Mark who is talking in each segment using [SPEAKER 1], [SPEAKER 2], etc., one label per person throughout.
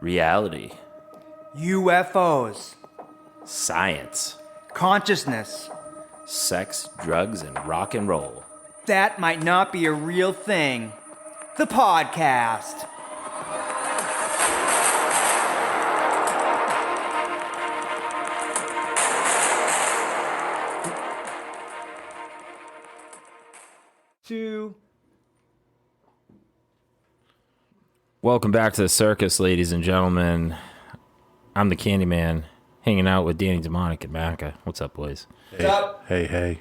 [SPEAKER 1] Reality.
[SPEAKER 2] UFOs.
[SPEAKER 1] Science.
[SPEAKER 2] Consciousness.
[SPEAKER 1] Sex, drugs, and rock and roll.
[SPEAKER 2] That might not be a real thing. The podcast.
[SPEAKER 1] Welcome back to the circus, ladies and gentlemen. I'm the Candyman, hanging out with Danny Demonic and Macka. What's up, boys?
[SPEAKER 3] Hey, what's up? Hey.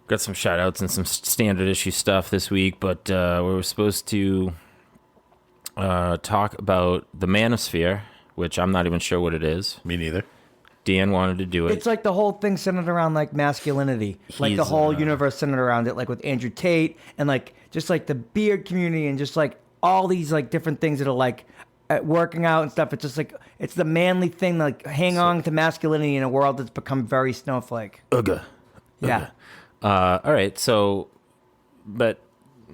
[SPEAKER 1] Got some shout outs and some standard issue stuff this week, but we were supposed to talk about the manosphere, which I'm not even sure what it is.
[SPEAKER 3] Me neither.
[SPEAKER 1] Dan wanted to do it.
[SPEAKER 2] It's like the whole thing centered around like masculinity, like the whole universe centered around it, like with Andrew Tate and like just like the beard community and just like all these like different things that are like working out and stuff. It's just like it's the manly thing, like hang on to masculinity in a world that's become very snowflake. Yeah.
[SPEAKER 1] All right. So, but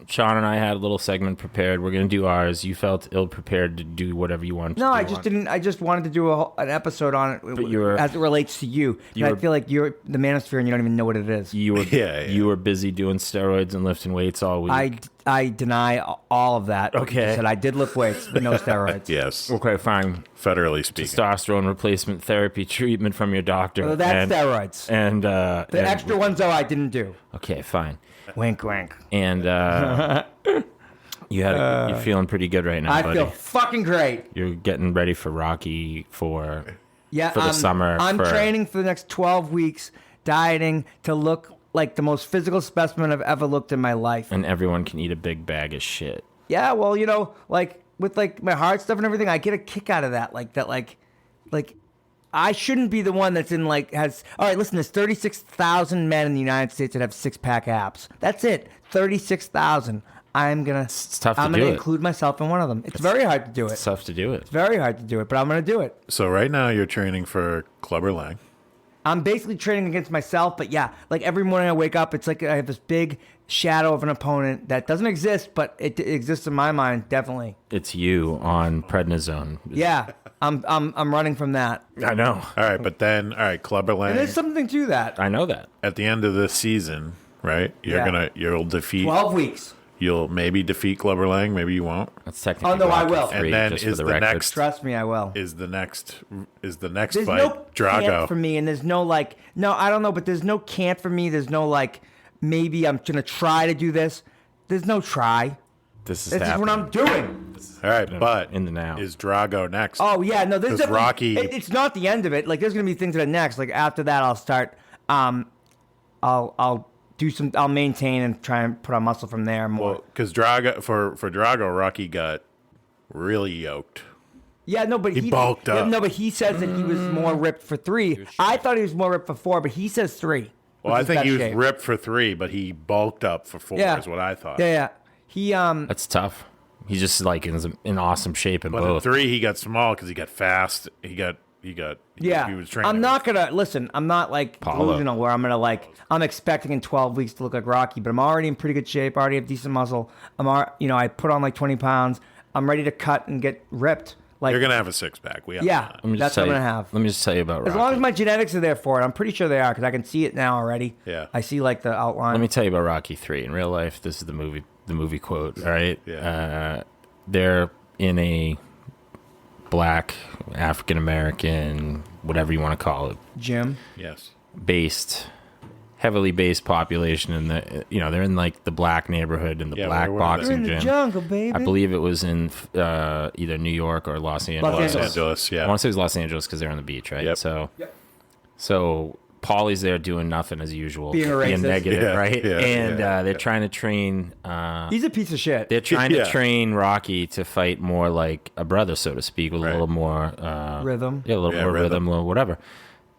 [SPEAKER 1] Sean and I had a little segment prepared. We're going to do ours. You felt ill prepared to do whatever you wanted to do.
[SPEAKER 2] No, I just didn't. I just wanted to do an episode on it as it relates to you. I feel like you're the manosphere and you don't even know what it is.
[SPEAKER 1] You were you were busy doing steroids and lifting weights all week.
[SPEAKER 2] I deny all of that.
[SPEAKER 1] Okay.
[SPEAKER 2] I said I did lift weights, but no steroids.
[SPEAKER 3] Yes.
[SPEAKER 1] Okay, fine.
[SPEAKER 3] Federally speaking.
[SPEAKER 1] Testosterone replacement therapy treatment from your doctor.
[SPEAKER 2] Well, that's steroids.
[SPEAKER 1] And
[SPEAKER 2] the extra ones, though, I didn't do.
[SPEAKER 1] Okay, fine.
[SPEAKER 2] Wink, wink.
[SPEAKER 1] And you're feeling pretty good right now,
[SPEAKER 2] I
[SPEAKER 1] buddy.
[SPEAKER 2] feel fucking great.
[SPEAKER 1] You're getting ready for Rocky for
[SPEAKER 2] the
[SPEAKER 1] summer.
[SPEAKER 2] I'm training for the next 12 weeks, dieting to look like the most physical specimen I've ever looked in my life.
[SPEAKER 1] And everyone can eat a big bag of shit.
[SPEAKER 2] Yeah, well, you know, like with like my heart stuff and everything, I get a kick out of that. Like I shouldn't be the one that's in like has. All right, listen, there's 36,000 men in the United States that have six-pack abs. That's it, 36,000.
[SPEAKER 1] It's tough to
[SPEAKER 2] I'm
[SPEAKER 1] do
[SPEAKER 2] gonna
[SPEAKER 1] it.
[SPEAKER 2] include myself in one of them. It's very hard to do it.
[SPEAKER 1] It's tough to do it.
[SPEAKER 2] It's very hard to do it, but I'm gonna do it.
[SPEAKER 3] So right now you're training for Clubber Lang.
[SPEAKER 2] I'm basically training against myself, but yeah, like every morning I wake up, it's like I have this big shadow of an opponent that doesn't exist, but it exists in my mind, definitely.
[SPEAKER 1] It's you on prednisone.
[SPEAKER 2] Yeah, I'm running from that.
[SPEAKER 1] I know.
[SPEAKER 3] All right, Clubber Lang.
[SPEAKER 2] And there's something to that.
[SPEAKER 1] I know that.
[SPEAKER 3] At the end of this season, right? You'll defeat
[SPEAKER 2] 12 weeks.
[SPEAKER 3] You'll maybe defeat Clubber Lang, maybe you won't.
[SPEAKER 1] That's technically.
[SPEAKER 2] Oh no, I
[SPEAKER 1] Rocky
[SPEAKER 2] will.
[SPEAKER 1] 3,
[SPEAKER 3] And then
[SPEAKER 1] just
[SPEAKER 3] is
[SPEAKER 1] for the
[SPEAKER 3] the
[SPEAKER 1] record.
[SPEAKER 3] next-
[SPEAKER 2] Trust me, I will.
[SPEAKER 3] Is the next
[SPEAKER 2] There's
[SPEAKER 3] fight
[SPEAKER 2] no
[SPEAKER 3] Drago?
[SPEAKER 2] can't for me, and there's no like, no, I don't know, but there's no can't for me. There's no like, maybe I'm gonna try to do this. There's no try.
[SPEAKER 1] This is
[SPEAKER 2] This is
[SPEAKER 1] happening.
[SPEAKER 2] what I'm doing.
[SPEAKER 3] All right, but
[SPEAKER 1] in the now.
[SPEAKER 3] is Drago next?
[SPEAKER 2] Oh yeah, no, there's
[SPEAKER 3] 'Cause
[SPEAKER 2] definitely,
[SPEAKER 3] Rocky-
[SPEAKER 2] It's not the end of it. Like there's gonna be things that are next. Like after that, I'll start. I'll do some. I'll maintain and try and put on muscle from there more.
[SPEAKER 3] Well, because Drago for Drago, Rocky got really yoked.
[SPEAKER 2] Yeah, no, but
[SPEAKER 3] He bulked
[SPEAKER 2] yeah,
[SPEAKER 3] up.
[SPEAKER 2] no, but he says that he was more ripped for 3. I thought he was more ripped for 4, but he says 3.
[SPEAKER 3] Well, I think he was ripped for 3, but he bulked up for 4.
[SPEAKER 2] Yeah.
[SPEAKER 3] Is what I thought.
[SPEAKER 2] Yeah. He
[SPEAKER 1] That's tough. He's just like in awesome shape in
[SPEAKER 3] But
[SPEAKER 1] both.
[SPEAKER 3] in 3, he got small because he got fast. He was training.
[SPEAKER 2] I'm not gonna listen. I'm not like
[SPEAKER 1] Paulo.
[SPEAKER 2] delusional where I'm gonna like. I'm expecting in 12 weeks to look like Rocky, but I'm already in pretty good shape. I already have decent muscle. I put on like 20 pounds. I'm ready to cut and get ripped. Like
[SPEAKER 3] You're gonna have a 6-pack. We have
[SPEAKER 2] yeah,
[SPEAKER 3] that.
[SPEAKER 1] Let me just
[SPEAKER 2] that's
[SPEAKER 1] tell
[SPEAKER 2] what I'm
[SPEAKER 1] you-
[SPEAKER 2] gonna have.
[SPEAKER 1] Let me just tell you about Rocky.
[SPEAKER 2] As long as my genetics are there for it, I'm pretty sure they are because I can see it now already.
[SPEAKER 3] Yeah.
[SPEAKER 2] I see like the outline.
[SPEAKER 1] Let me tell you about Rocky 3. In real life, this is the movie quote, all right?
[SPEAKER 3] Yeah.
[SPEAKER 1] They're in a black, African-American, whatever you want to call it,
[SPEAKER 2] Jim.
[SPEAKER 3] Yes.
[SPEAKER 1] heavily based population in they're in like the black neighborhood in the
[SPEAKER 3] Yeah,
[SPEAKER 1] black
[SPEAKER 3] where were
[SPEAKER 2] We're
[SPEAKER 1] boxing
[SPEAKER 2] in the
[SPEAKER 1] gym.
[SPEAKER 2] jungle, baby.
[SPEAKER 1] I believe it was in either New York or Los Angeles.
[SPEAKER 3] Los Angeles.
[SPEAKER 1] I
[SPEAKER 3] Yeah.
[SPEAKER 1] want to say it was Los Angeles because they're on the beach, right?
[SPEAKER 3] Yep.
[SPEAKER 1] So Paulie's there doing nothing as usual,
[SPEAKER 2] Being a racist.
[SPEAKER 1] negative,
[SPEAKER 3] Yeah,
[SPEAKER 1] right?
[SPEAKER 3] yeah,
[SPEAKER 1] and
[SPEAKER 3] yeah,
[SPEAKER 1] they're trying to train.
[SPEAKER 2] He's a piece of shit.
[SPEAKER 1] They're trying
[SPEAKER 3] Yeah.
[SPEAKER 1] to train Rocky to fight more like a brother, so to speak, with a
[SPEAKER 3] Right.
[SPEAKER 1] little more
[SPEAKER 2] Rhythm.
[SPEAKER 1] Yeah, a little more rhythm, a little whatever.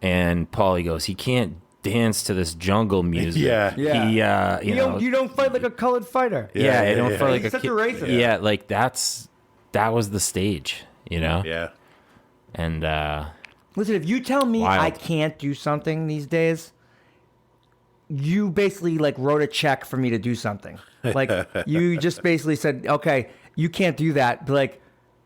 [SPEAKER 1] And Paulie goes, he can't dance to this jungle music.
[SPEAKER 3] Yeah.
[SPEAKER 2] Yeah.
[SPEAKER 1] He,
[SPEAKER 2] You don't fight like a colored fighter.
[SPEAKER 1] yeah,
[SPEAKER 3] Yeah,
[SPEAKER 1] I don't
[SPEAKER 3] yeah.
[SPEAKER 1] feel like
[SPEAKER 2] He's
[SPEAKER 1] a
[SPEAKER 2] such
[SPEAKER 1] kid.
[SPEAKER 2] a racist.
[SPEAKER 1] Yeah, like that was the stage,
[SPEAKER 3] Yeah.
[SPEAKER 1] And
[SPEAKER 2] Listen, if you tell me
[SPEAKER 1] Wild.
[SPEAKER 2] I can't do something these days, you basically like wrote a check for me to do something. Like you just basically said, okay, you can't do that. But like,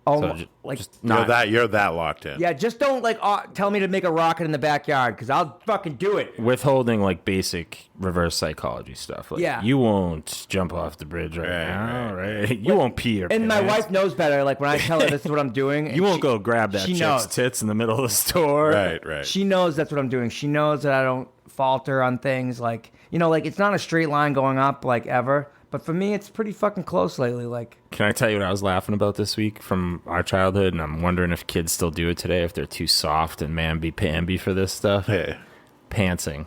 [SPEAKER 2] Oh,
[SPEAKER 1] So
[SPEAKER 2] like
[SPEAKER 1] just
[SPEAKER 3] You're that locked in.
[SPEAKER 2] yeah, just don't like tell me to make a rocket in the backyard because I'll fucking do it.
[SPEAKER 1] withholding like basic reverse psychology stuff. Like,
[SPEAKER 2] Yeah.
[SPEAKER 1] you won't jump off the bridge right now, right? You won't pee your
[SPEAKER 2] And my
[SPEAKER 1] pants.
[SPEAKER 2] wife knows better. Like when I tell her this is what I'm doing, and
[SPEAKER 1] You won't
[SPEAKER 2] she-
[SPEAKER 1] go grab that
[SPEAKER 2] she
[SPEAKER 1] chick's
[SPEAKER 2] knows.
[SPEAKER 1] tits in the middle of the store.
[SPEAKER 3] Right.
[SPEAKER 2] She knows that's what I'm doing. She knows that I don't falter on things. Like like it's not a straight line going up like ever. But for me, it's pretty fucking close lately. Like,
[SPEAKER 1] Can I tell you what I was laughing about this week from our childhood? And I'm wondering if kids still do it today, if they're too soft and mamby-pamby for this stuff.
[SPEAKER 3] Hey,
[SPEAKER 1] Pantsing.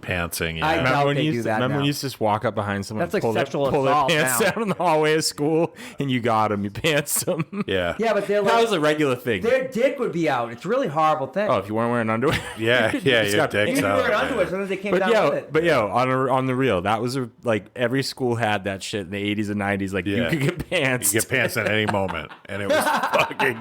[SPEAKER 3] pantsing. Yeah.
[SPEAKER 2] I doubt
[SPEAKER 1] Remember when
[SPEAKER 2] they
[SPEAKER 1] you
[SPEAKER 2] do
[SPEAKER 1] used
[SPEAKER 2] that
[SPEAKER 1] remember when
[SPEAKER 2] now.
[SPEAKER 1] you used to just walk up behind someone,
[SPEAKER 2] That's like
[SPEAKER 1] pull
[SPEAKER 2] sexual
[SPEAKER 1] pull their
[SPEAKER 2] assault
[SPEAKER 1] pants
[SPEAKER 2] now.
[SPEAKER 1] down in the hallway of school, and you got them, you pantsed them.
[SPEAKER 3] yeah.
[SPEAKER 2] yeah, but they're
[SPEAKER 1] That
[SPEAKER 2] like,
[SPEAKER 1] was a regular thing.
[SPEAKER 2] their dick would be out. It's a really horrible thing.
[SPEAKER 1] Oh, if you weren't wearing underwear.
[SPEAKER 3] Yeah.
[SPEAKER 1] just
[SPEAKER 3] Your
[SPEAKER 1] got
[SPEAKER 3] dick's
[SPEAKER 2] Even
[SPEAKER 3] out.
[SPEAKER 2] wearing
[SPEAKER 3] man.
[SPEAKER 2] underwear, sometimes they came
[SPEAKER 1] But
[SPEAKER 2] down with it.
[SPEAKER 1] on the real, that was like every school had that shit in the 80s and 90s. Like, you
[SPEAKER 3] Yeah.
[SPEAKER 1] could get pants.
[SPEAKER 3] You get pants at any moment, and it was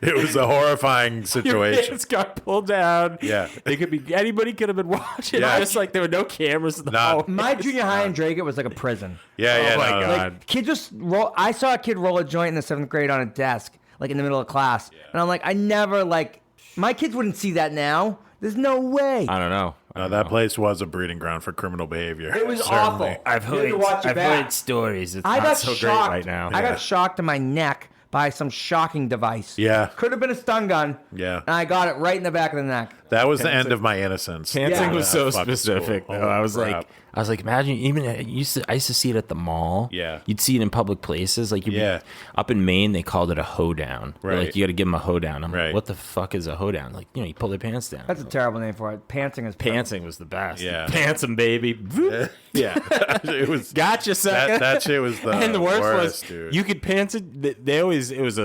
[SPEAKER 3] it was a horrifying
[SPEAKER 1] Your
[SPEAKER 3] situation.
[SPEAKER 1] pants got pulled down.
[SPEAKER 3] Yeah.
[SPEAKER 1] They could be anybody could have been watching.
[SPEAKER 3] Yeah.
[SPEAKER 1] Just like there were no cameras in the
[SPEAKER 3] Nah.
[SPEAKER 1] hallway.
[SPEAKER 2] My junior high in Dragut was like a prison.
[SPEAKER 3] Yeah,
[SPEAKER 1] Oh my
[SPEAKER 3] no,
[SPEAKER 1] God.
[SPEAKER 2] Like kids just roll. I saw a kid roll a joint in the 7th grade on a desk, like in the middle of class, and I'm like, I never like. My kids wouldn't see that now. There's no way.
[SPEAKER 1] I don't know.
[SPEAKER 3] No, that place was a breeding ground for criminal behavior.
[SPEAKER 2] It was
[SPEAKER 3] certainly.
[SPEAKER 2] awful.
[SPEAKER 1] I've
[SPEAKER 2] You had to watch your back.
[SPEAKER 1] stories. It's
[SPEAKER 2] I
[SPEAKER 1] not
[SPEAKER 2] got
[SPEAKER 1] so
[SPEAKER 2] shocked.
[SPEAKER 1] great right now.
[SPEAKER 2] I
[SPEAKER 3] Yeah.
[SPEAKER 2] got shocked in my neck by some shocking device.
[SPEAKER 3] Yeah.
[SPEAKER 2] Could have been a stun gun.
[SPEAKER 3] Yeah.
[SPEAKER 2] And I got it right in the back of the neck.
[SPEAKER 3] That was the end of my innocence.
[SPEAKER 1] Pantsing
[SPEAKER 2] Yeah.
[SPEAKER 1] was so
[SPEAKER 3] Fucking
[SPEAKER 1] specific.
[SPEAKER 3] school.
[SPEAKER 1] Though. I was
[SPEAKER 3] Holy
[SPEAKER 1] like,
[SPEAKER 3] crap.
[SPEAKER 1] imagine even I used to see it at the mall.
[SPEAKER 3] Yeah.
[SPEAKER 1] you'd see it in public places. Like,
[SPEAKER 3] Yeah.
[SPEAKER 1] up in Maine, they called it a hoedown. They're
[SPEAKER 3] Right.
[SPEAKER 1] Like, you got to give them a hoedown. I'm
[SPEAKER 3] Right.
[SPEAKER 1] like, what the fuck is a hoedown? Like, you pull their pants down.
[SPEAKER 2] That's a terrible name for it. Pantsing is
[SPEAKER 1] Pantsing was the best.
[SPEAKER 3] Yeah.
[SPEAKER 1] Pants 'em, baby. Voop.
[SPEAKER 3] Yeah, it was.
[SPEAKER 1] Gotcha, sucker.
[SPEAKER 3] That shit was the
[SPEAKER 1] And the worst was
[SPEAKER 3] dude.
[SPEAKER 1] you could pants it. They always it was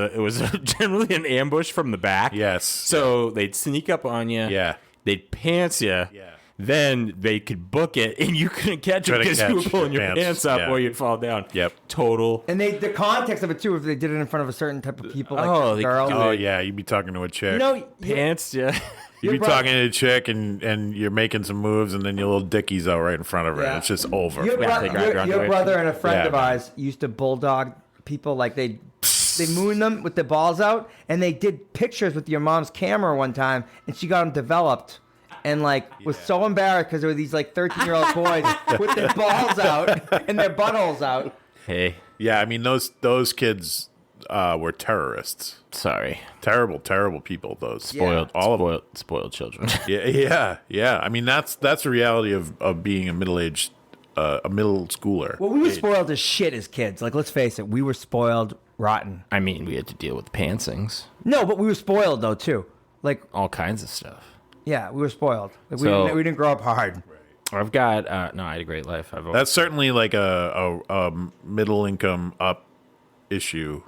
[SPEAKER 1] generally an ambush from the back.
[SPEAKER 3] Yes.
[SPEAKER 1] So they'd sneak up on you.
[SPEAKER 3] Yeah.
[SPEAKER 1] They'd pants you.
[SPEAKER 3] Yeah.
[SPEAKER 1] Then they could book it, and you couldn't catch it
[SPEAKER 3] Couldn't
[SPEAKER 1] because you were
[SPEAKER 3] catch
[SPEAKER 1] pulling
[SPEAKER 3] your
[SPEAKER 1] your
[SPEAKER 3] pants.
[SPEAKER 1] pants up
[SPEAKER 3] Yeah.
[SPEAKER 1] or you'd fall down.
[SPEAKER 3] Yep.
[SPEAKER 1] Total.
[SPEAKER 2] And the context of it too, if they did it in front of a certain type of people, like
[SPEAKER 1] Oh, they could
[SPEAKER 2] girls.
[SPEAKER 1] do
[SPEAKER 3] Oh yeah, you'd be talking to a chick.
[SPEAKER 2] You know,
[SPEAKER 1] Pants, yeah.
[SPEAKER 3] You'd be
[SPEAKER 2] your bro-
[SPEAKER 3] talking to a chick and you're making some moves and then your little dickie's out right in front of her.
[SPEAKER 2] Yeah.
[SPEAKER 3] And it's just over.
[SPEAKER 2] Your,
[SPEAKER 1] Yeah, they grab your
[SPEAKER 2] your
[SPEAKER 1] underwear.
[SPEAKER 2] brother and a friend
[SPEAKER 3] Yeah.
[SPEAKER 2] of ours used to bulldog people. Like they moon them with the balls out, and they did pictures with your mom's camera one time, and she got them developed. And like was so embarrassed because there were these like 13-year-old boys with their balls out and their buttholes out.
[SPEAKER 1] Hey,
[SPEAKER 3] Yeah, I mean those kids were terrorists.
[SPEAKER 1] sorry.
[SPEAKER 3] Terrible, terrible people. Those
[SPEAKER 1] Spoiled,
[SPEAKER 3] all of them.
[SPEAKER 1] spoiled children.
[SPEAKER 3] Yeah. I mean that's the reality of being a middle schooler.
[SPEAKER 2] Well, we were spoiled as shit as kids. Like let's face it, we were spoiled rotten.
[SPEAKER 1] I mean, we had to deal with pantsings,
[SPEAKER 2] No, but we were spoiled though too. Like
[SPEAKER 1] all kinds of stuff.
[SPEAKER 2] yeah, we were spoiled. Like,
[SPEAKER 1] So-
[SPEAKER 2] we didn't grow up hard.
[SPEAKER 1] I've got no. I had a great life.
[SPEAKER 3] That's certainly like a middle income up issue,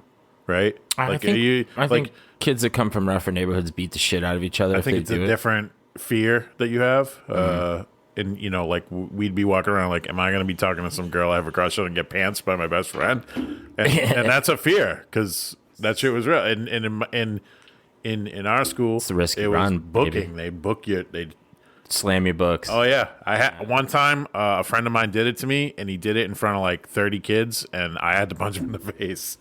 [SPEAKER 3] right?
[SPEAKER 1] I think kids that come from rougher neighborhoods beat the shit out of each other
[SPEAKER 3] I
[SPEAKER 1] if
[SPEAKER 3] think
[SPEAKER 1] they
[SPEAKER 3] it's
[SPEAKER 1] do
[SPEAKER 3] a
[SPEAKER 1] it.
[SPEAKER 3] different fear that you have. And like we'd be walking around like, am I going to be talking to some girl I have a crush on and get pants by my best friend? And that's a fear because that shit was real. And in our school,
[SPEAKER 1] It's the risk
[SPEAKER 3] it
[SPEAKER 1] you
[SPEAKER 3] was
[SPEAKER 1] run,
[SPEAKER 3] booking.
[SPEAKER 1] baby.
[SPEAKER 3] They book you. They
[SPEAKER 1] Slam your books.
[SPEAKER 3] Oh yeah, I had one time a friend of mine did it to me, and he did it in front of like 30 kids, and I had to punch him in the face.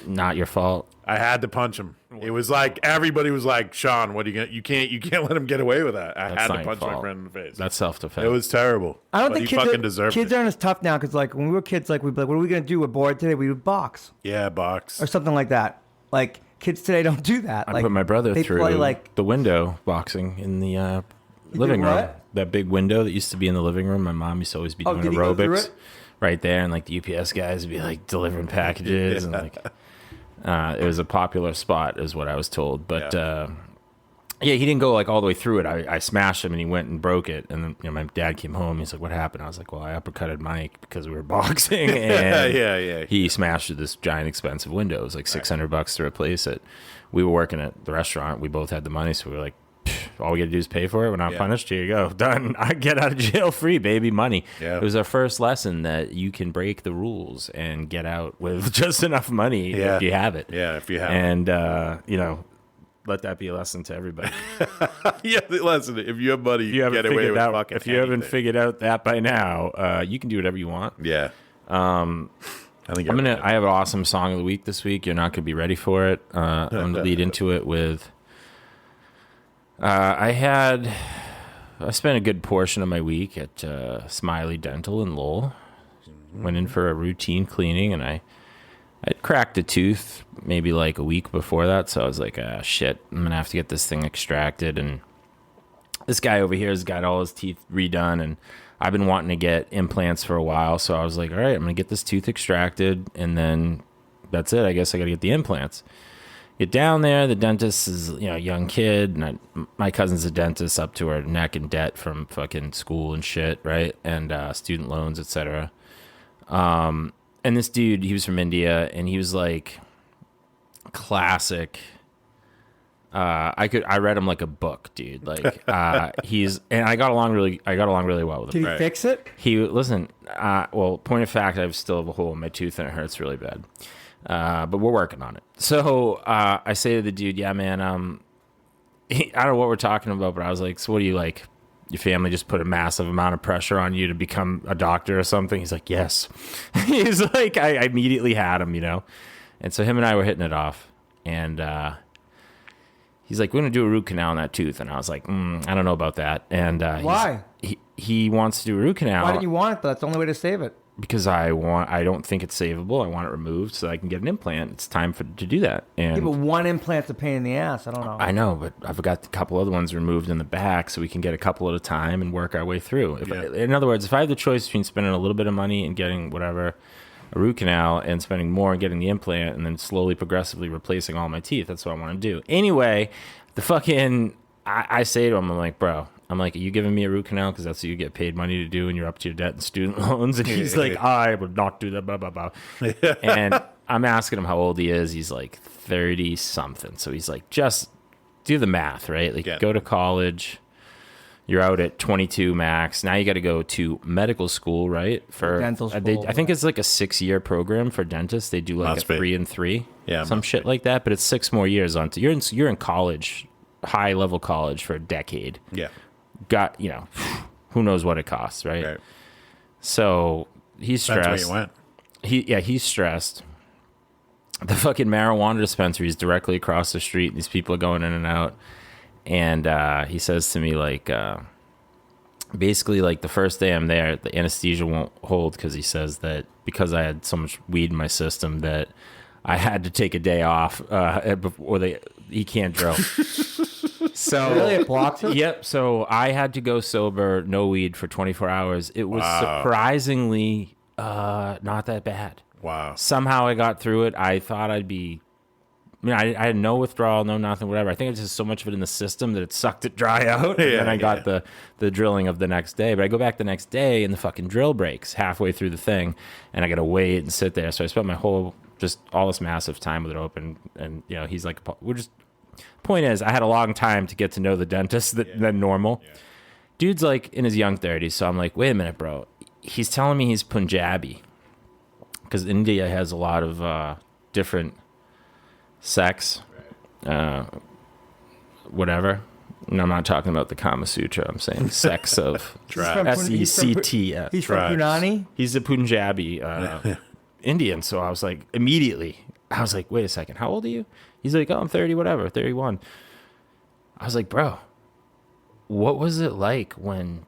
[SPEAKER 1] Not your fault.
[SPEAKER 3] I had to punch him. It was like everybody was like, "Sean, what are you gonna? You can't let him get away with that." I
[SPEAKER 1] That's
[SPEAKER 3] had
[SPEAKER 1] not
[SPEAKER 3] to
[SPEAKER 1] your
[SPEAKER 3] punch my
[SPEAKER 1] fault.
[SPEAKER 3] friend in the face.
[SPEAKER 1] That's self-defense.
[SPEAKER 3] It was terrible.
[SPEAKER 2] I don't
[SPEAKER 3] But
[SPEAKER 2] think
[SPEAKER 3] he fucking deserved
[SPEAKER 2] kids
[SPEAKER 3] it.
[SPEAKER 2] aren't as tough now because like when we were kids, like we'd be like, "What are we gonna do? We're bored today. We would box
[SPEAKER 3] Yeah, box.
[SPEAKER 2] or something like that." Like kids today don't do that.
[SPEAKER 1] I
[SPEAKER 2] Like,
[SPEAKER 1] put my brother
[SPEAKER 2] they
[SPEAKER 1] through
[SPEAKER 2] play like
[SPEAKER 1] the window boxing in the living
[SPEAKER 2] did
[SPEAKER 1] room.
[SPEAKER 2] what?
[SPEAKER 1] That big window that used to be in the living room. My mom used to always be
[SPEAKER 2] Oh,
[SPEAKER 1] doing
[SPEAKER 2] did he go through
[SPEAKER 1] aerobics
[SPEAKER 2] it?
[SPEAKER 1] right there, and like the UPS guys would be like delivering packages, and like it was a popular spot, is what I was told. But yeah, he didn't go like all the way through it. I smashed him, and he went and broke it. And then my dad came home. He's like, "What happened?" I was like, "Well, I uppercutted Mike because we were boxing." And
[SPEAKER 3] Yeah.
[SPEAKER 1] he smashed through this giant expensive window. It was like $600 to replace it. We were working at the restaurant. We both had the money, so we were like, all we got to do is pay for it. We're not
[SPEAKER 3] Yeah.
[SPEAKER 1] punished. Here you go. Done. I get out of jail free, baby. Money.
[SPEAKER 3] Yeah.
[SPEAKER 1] It was our first lesson that you can break the rules and get out with just enough money
[SPEAKER 3] Yeah.
[SPEAKER 1] if you have it.
[SPEAKER 3] Yeah, if you have.
[SPEAKER 1] And, let that be a lesson to everybody.
[SPEAKER 3] Yeah, listen. If you have money,
[SPEAKER 1] If you haven't
[SPEAKER 3] get away
[SPEAKER 1] figured
[SPEAKER 3] with
[SPEAKER 1] out,
[SPEAKER 3] fucking
[SPEAKER 1] if you haven't
[SPEAKER 3] anything.
[SPEAKER 1] figured out that by now, you can do whatever you want.
[SPEAKER 3] Yeah. I think
[SPEAKER 1] I have an awesome song of the week this week. You're not going to be ready for it. I'm going to lead into it with. I spent a good portion of my week at Smiley Dental in Lowell. Went in for a routine cleaning, and I'd cracked a tooth maybe like a week before that. So I was like, shit, I'm going to have to get this thing extracted. And this guy over here has got all his teeth redone, and I've been wanting to get implants for a while. So I was like, all right, I'm going to get this tooth extracted, and then that's it. I guess I got to get the implants. Get down there. The dentist is, a young kid, and my cousin's a dentist up to her neck in debt from fucking school and shit, right? And student loans, etc. And this dude, he was from India, and he was like classic. I read him like a book, dude. Like I got along really well with him.
[SPEAKER 2] Did he fix it?
[SPEAKER 1] Well, point of fact, I still have a hole in my tooth and it hurts really bad. But we're working on it. So I say to the dude, yeah, man, I don't know what we're talking about, but I was like, so what do you like? Your family just put a massive amount of pressure on you to become a doctor or something? He's like, yes. He's like, I immediately had him, And so him and I were hitting it off. And he's like, we're going to do a root canal on that tooth. And I was like, I don't know about that. And
[SPEAKER 2] why?
[SPEAKER 1] He wants to do a root canal.
[SPEAKER 2] Why didn't you want it, though? That's the only way to save it.
[SPEAKER 1] Because I don't think it's savable. I want it removed so I can get an implant. It's time to do that. And
[SPEAKER 2] yeah, but one implant's a pain in the ass. I don't know.
[SPEAKER 1] I know, but I've got a couple other ones removed in the back so we can get a couple at a time and work our way through. In other words, if I have the choice between spending a little bit of money and getting a root canal, and spending more and getting the implant, and then slowly, progressively replacing all my teeth, that's what I want to do. Anyway, I say to him, I'm like, bro, are you giving me a root canal because that's what you get paid money to do and you're up to your debt and student loans? And he's like, I would not do that, blah, blah, blah. And I'm asking him how old he is. He's like 30-something. So he's like, just do the math, right? Like, go to college. You're out at 22 max. Now you got to go to medical school, right? For
[SPEAKER 2] dental school.
[SPEAKER 1] I think it's like a 6-year program for dentists. They do like a 3 and 3, some shit like that. But it's 6 more years on. You're in college, high level college for a decade.
[SPEAKER 3] Yeah.
[SPEAKER 1] Got who knows what it costs, right? So he's stressed.
[SPEAKER 3] That's where you went.
[SPEAKER 1] He's stressed. The fucking marijuana dispensary is directly across the street. These people are going in and out, and he says to me like, basically like the first day I'm there, the anesthesia won't hold because he says that because I had so much weed in my system that I had to take a day off, or he can't drill. So
[SPEAKER 2] really, it blocks it?
[SPEAKER 1] Yep. So I had to go sober, no weed for 24 hours. It was surprisingly not that bad.
[SPEAKER 3] Wow.
[SPEAKER 1] Somehow I got through it. I thought I'd be. I had no withdrawal, no nothing, whatever. I think it's just so much of it in the system that it sucked it dry out. And then I got the drilling of the next day. But I go back the next day and the fucking drill breaks halfway through the thing, and I got to wait and sit there. So I spent my all this massive time with it open. And he's like, point is, I had a long time to get to know the dentist than normal. Yeah. Dude's like in his young 30s, so I'm like, wait a minute, bro. He's telling me he's Punjabi because India has a lot of different sex, whatever. And I'm not talking about the Kama Sutra. I'm saying sex of S-E-C-T-S.
[SPEAKER 2] He's from Punani?
[SPEAKER 1] He's a Punjabi Indian. So I was like, wait a second, how old are you? He's like, oh, I'm 30, whatever, 31. I was like, bro, what was it like when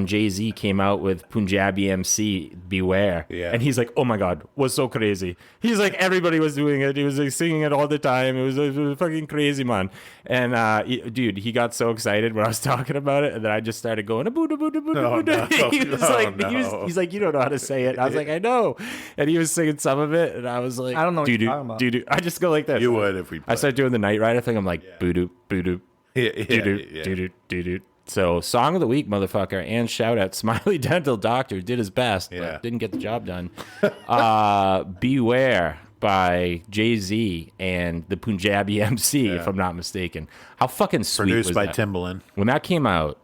[SPEAKER 1] Jay-Z came out with Punjabi MC Beware? Yeah. And he's like, oh my God, was so crazy. He's like, everybody was doing it. He was like singing it all the time. It was fucking crazy, man. And dude, he got so excited when I was talking about it, and then I just started going, he's like, you don't know how to say it. And I was like, I know. And he was singing some of it, and I was like,
[SPEAKER 2] I don't know what you're talking about.
[SPEAKER 1] I just go like this.
[SPEAKER 3] You would if we played.
[SPEAKER 1] I started doing the Knight Rider thing. I'm like, boo-doo, boo-doo, doo-doo, doo-doo. So, song of the week, motherfucker, and shout out Smiley Dental Doctor, did his best, but didn't get the job done. Beware by Jay-Z and the Punjabi MC, if I'm not mistaken. How fucking sweet
[SPEAKER 3] Produced
[SPEAKER 1] was
[SPEAKER 3] by
[SPEAKER 1] that?
[SPEAKER 3] Timbaland.
[SPEAKER 1] When that came out,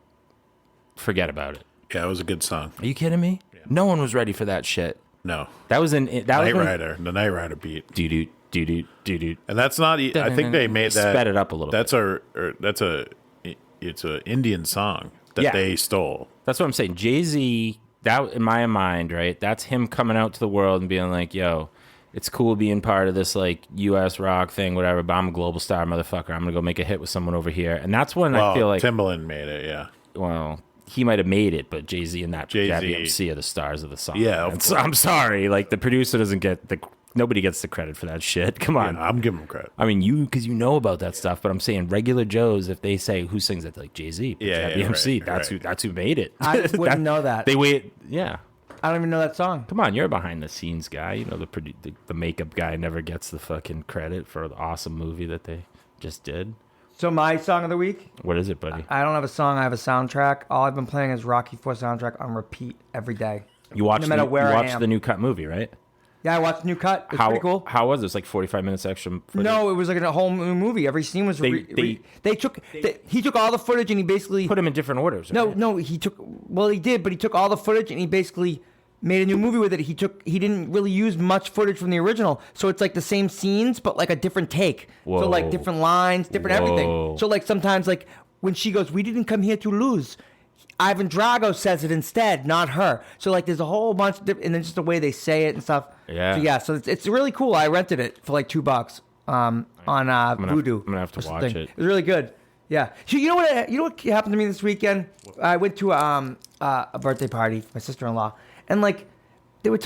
[SPEAKER 1] forget about it.
[SPEAKER 3] Yeah, it was a good song.
[SPEAKER 1] Are you kidding me? Yeah. No one was ready for that shit.
[SPEAKER 3] No.
[SPEAKER 1] That was
[SPEAKER 3] Night Rider, the Night Rider beat.
[SPEAKER 1] Doo-doo, doo-doo, doo-doo.
[SPEAKER 3] And that's not, I think they made that.
[SPEAKER 1] Sped it up a little
[SPEAKER 3] bit. It's an Indian song that they stole.
[SPEAKER 1] That's what I'm saying. Jay-Z that in my mind, right? That's him coming out to the world and being like, yo, it's cool being part of this like U.S. rock thing, whatever, but I'm a global star, motherfucker. I'm going to go make a hit with someone over here. And that's when I feel like...
[SPEAKER 3] Timbaland made it, yeah.
[SPEAKER 1] Well, he might have made it, but Jay-Z and that BMC are the stars of the song.
[SPEAKER 3] Yeah,
[SPEAKER 1] so, I'm sorry. Like, the producer doesn't get the... Nobody gets the credit for that shit. Come on.
[SPEAKER 3] Yeah, I'm giving him credit.
[SPEAKER 1] I mean, because you know about that stuff, but I'm saying regular Joes, if they say who sings it, like Jay-Z, BMC, that's who made it.
[SPEAKER 2] I wouldn't know that.
[SPEAKER 1] They wait, yeah.
[SPEAKER 2] I don't even know that song.
[SPEAKER 1] Come on, you're a behind the scenes guy. You know the makeup guy never gets the fucking credit for the awesome movie that they just did.
[SPEAKER 2] So my song of the week?
[SPEAKER 1] What is it, buddy?
[SPEAKER 2] I don't have a song. I have a soundtrack. All I've been playing is Rocky IV soundtrack on repeat every day.
[SPEAKER 1] You watched the new cut movie, right?
[SPEAKER 2] Yeah, I watched the new cut. It's pretty cool.
[SPEAKER 1] How was it? It's like 45 minutes extra footage?
[SPEAKER 2] No, it was like a whole movie. Every scene was... he took all the footage and he basically...
[SPEAKER 1] Put them in different orders, right?
[SPEAKER 2] No, he took... Well, he did, but he took all the footage and he basically made a new movie with it. He didn't really use much footage from the original, so it's like the same scenes, but like a different take.
[SPEAKER 1] Whoa.
[SPEAKER 2] So like different lines, different everything. So like sometimes like when she goes, "We didn't come here to lose," Ivan Drago says it instead, not her. So like there's a whole bunch of different, and then just the way they say it and stuff.
[SPEAKER 1] Yeah.
[SPEAKER 2] So it's really cool. I rented it for like $2 on Vudu.
[SPEAKER 1] I'm gonna have to watch it.
[SPEAKER 2] It was really good. Yeah. So you know what happened to me this weekend? I went to a birthday party for my sister-in-law, and like they were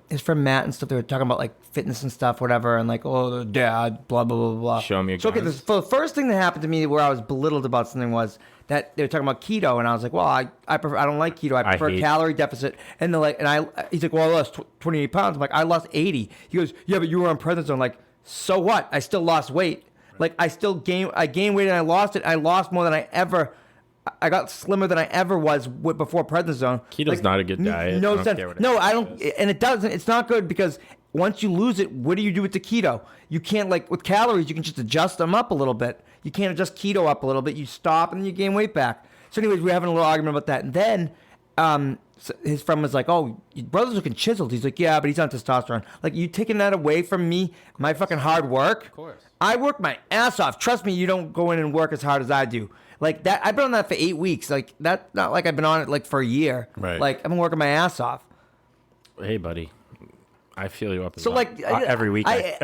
[SPEAKER 2] his friend Matt and stuff. They were talking about like fitness and stuff, whatever, and like, oh, the dad, blah blah blah blah.
[SPEAKER 1] Show me.
[SPEAKER 2] So okay, the first thing that happened to me where I was belittled about something was that they were talking about keto, and I was like, well, I don't like keto. I prefer calorie deficit. And they're like, he's like, well, I lost 28 pounds. I'm like, I lost 80. He goes, yeah, but you were on prednisone. Like, so what? I still lost weight. Like, I gained weight and I lost it. I lost more than I got slimmer than I ever was before prednisone.
[SPEAKER 1] Keto's not a good diet.
[SPEAKER 2] No sense. No, I don't. And it doesn't. It's not good because once you lose it, what do you do with the keto? You can't, like with calories, you can just adjust them up a little bit. You can't adjust keto up a little bit. You stop and you gain weight back. So anyways, we were having a little argument about that. And then so his friend was like, oh, your brother's looking chiseled. He's like, yeah, but he's on testosterone. Like, you taking that away from me, my fucking hard work? Of course. I work my ass off. Trust me, you don't go in and work as hard as I do. Like that, I've been on that for 8 weeks. Like that, not like I've been on it like for a year.
[SPEAKER 3] Right.
[SPEAKER 2] Like I've been working my ass off.
[SPEAKER 1] Hey, buddy, I feel you up.
[SPEAKER 2] So like
[SPEAKER 1] every week, I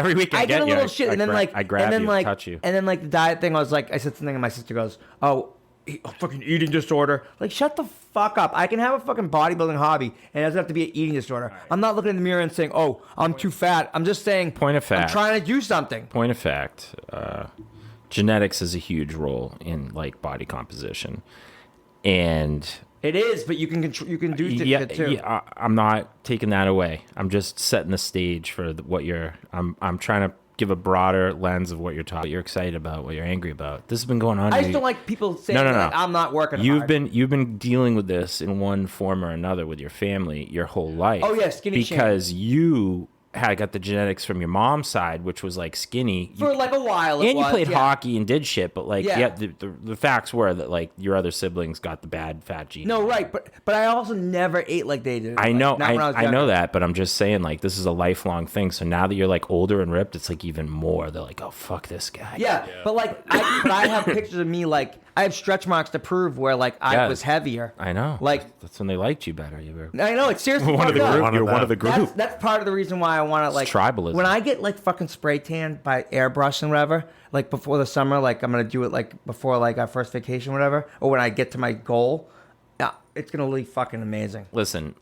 [SPEAKER 2] get a little shit, and then like
[SPEAKER 1] I grab you, touch you,
[SPEAKER 2] and then like the diet thing. I said something, and my sister goes, "Oh, fucking eating disorder." Like, shut the fuck up. I can have a fucking bodybuilding hobby, and it doesn't have to be an eating disorder. Right. I'm not looking in the mirror and saying, "Oh, I'm too fat." I'm just saying,
[SPEAKER 1] point of fact,
[SPEAKER 2] I'm trying to do something.
[SPEAKER 1] Point of fact. Genetics is a huge role in like body composition, and
[SPEAKER 2] it is. But you can do it too.
[SPEAKER 1] Yeah, I'm not taking that away. I'm just setting the stage for what you're. I'm trying to give a broader lens of what you're talking. What you're excited about, what you're angry about. This has been going on.
[SPEAKER 2] I just don't like people saying that I'm not working.
[SPEAKER 1] You've been dealing with this in one form or another with your family your whole life.
[SPEAKER 2] Oh yeah, skinny
[SPEAKER 1] because you got the genetics from your mom's side, which was like skinny
[SPEAKER 2] for like a while.
[SPEAKER 1] And you played hockey and did shit, but like, the facts were that like your other siblings got the bad fat gene.
[SPEAKER 2] No, right, but I also never ate like they did.
[SPEAKER 1] I know, I know that, but I'm just saying like this is a lifelong thing. So now that you're like older and ripped, it's like even more. They're like, oh fuck this guy.
[SPEAKER 2] Yeah. But like, I have pictures of me like. I have stretch marks to prove where like I was heavier.
[SPEAKER 1] I know.
[SPEAKER 2] Like
[SPEAKER 1] that's when they liked you better. You were.
[SPEAKER 2] I know, it's seriously
[SPEAKER 1] one of the group. You're one of the group.
[SPEAKER 2] That's part of the reason why I want to like
[SPEAKER 1] tribalism.
[SPEAKER 2] When I get like fucking spray tan by airbrush and whatever, like before the summer, like I'm gonna do it like before like our first vacation, whatever, or when I get to my goal, yeah, it's gonna look fucking amazing.
[SPEAKER 1] Listen,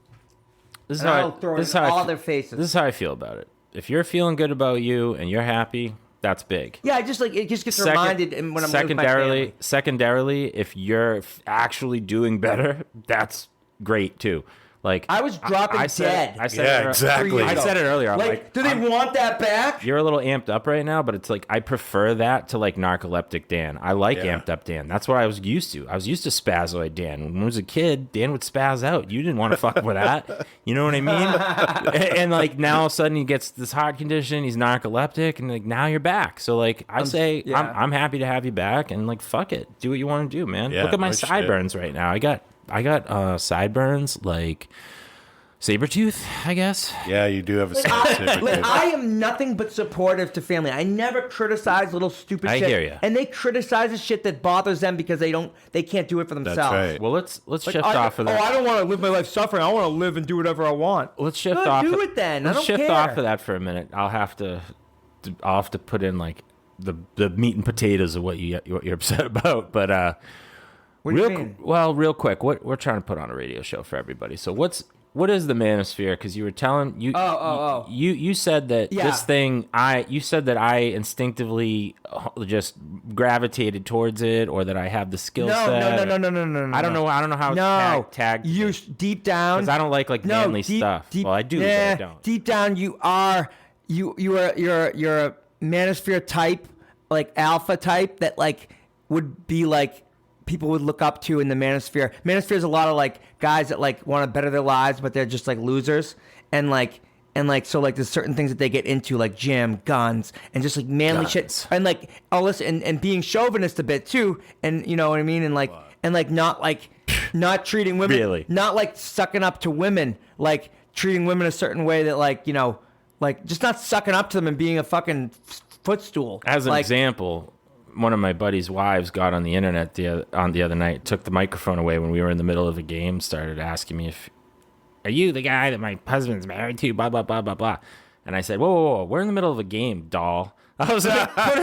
[SPEAKER 1] this is
[SPEAKER 2] all their faces.
[SPEAKER 1] This is how I feel about it. If you're feeling good about you and you're happy. That's big.
[SPEAKER 2] Yeah, it just gets reminded when I'm with my family.
[SPEAKER 1] Secondarily, if you're actually doing better, that's great too. Like
[SPEAKER 2] I was dropping dead.
[SPEAKER 1] I said
[SPEAKER 3] exactly.
[SPEAKER 1] I said it earlier. I'm like,
[SPEAKER 2] do they want that back?
[SPEAKER 1] You're a little amped up right now, but it's like I prefer that to like narcoleptic Dan. I like amped up Dan. That's what I was used to. I was used to spazoid Dan. When I was a kid, Dan would spaz out. You didn't want to fuck with that. You know what I mean? and like now all of a sudden he gets this heart condition. He's narcoleptic, and like now you're back. So like I'm happy to have you back, and like fuck it, do what you want to do, man.
[SPEAKER 3] Yeah,
[SPEAKER 1] look at my sideburns right now. I got sideburns like Sabretooth, I guess.
[SPEAKER 3] Yeah, you do have a specific.
[SPEAKER 2] I am nothing but supportive to family. I never criticize little stupid
[SPEAKER 1] I
[SPEAKER 2] shit.
[SPEAKER 1] hear ya.
[SPEAKER 2] And they criticize the shit that bothers them because they can't do it for themselves.
[SPEAKER 3] That's right.
[SPEAKER 1] Well, let's shift off of that.
[SPEAKER 2] Oh, I don't want to live my life suffering. I want to live and do whatever I want.
[SPEAKER 1] Let's shift
[SPEAKER 2] Good,
[SPEAKER 1] off.
[SPEAKER 2] do it then.
[SPEAKER 1] Let's
[SPEAKER 2] I don't
[SPEAKER 1] shift
[SPEAKER 2] care.
[SPEAKER 1] off of that for a minute. I'll have to put in like the meat and potatoes of what you're upset about. But
[SPEAKER 2] What do you mean?
[SPEAKER 1] real quick, what we're trying to put on a radio show for everybody. So what is the manosphere? Because you were telling you said that this thing you said that I instinctively just gravitated towards it, or that I have the skill set.
[SPEAKER 2] No.
[SPEAKER 1] I don't know how it's tagged.
[SPEAKER 2] You deep down,
[SPEAKER 1] because I don't like manly stuff. Well, I do, but I don't.
[SPEAKER 2] Deep down, you're a manosphere type, like alpha type that like would be like people would look up to in the manosphere. Manosphere is a lot of like guys that like want to better their lives, but they're just like losers, and so like there's certain things that they get into, like gym, guns, and just like manly shit, and like listen, and being chauvinist a bit too, and you know what I mean, and like not treating women,
[SPEAKER 1] really,
[SPEAKER 2] not like sucking up to women, like treating women a certain way that like, you know, like just not sucking up to them and being a fucking footstool.
[SPEAKER 1] As an example, one of my buddy's wives got on the internet the other night, took the microphone away when we were in the middle of a game, started asking me are you the guy that my husband's married to, blah, blah, blah, blah, blah. And I said, whoa, we're in the middle of a game, doll. I was like, put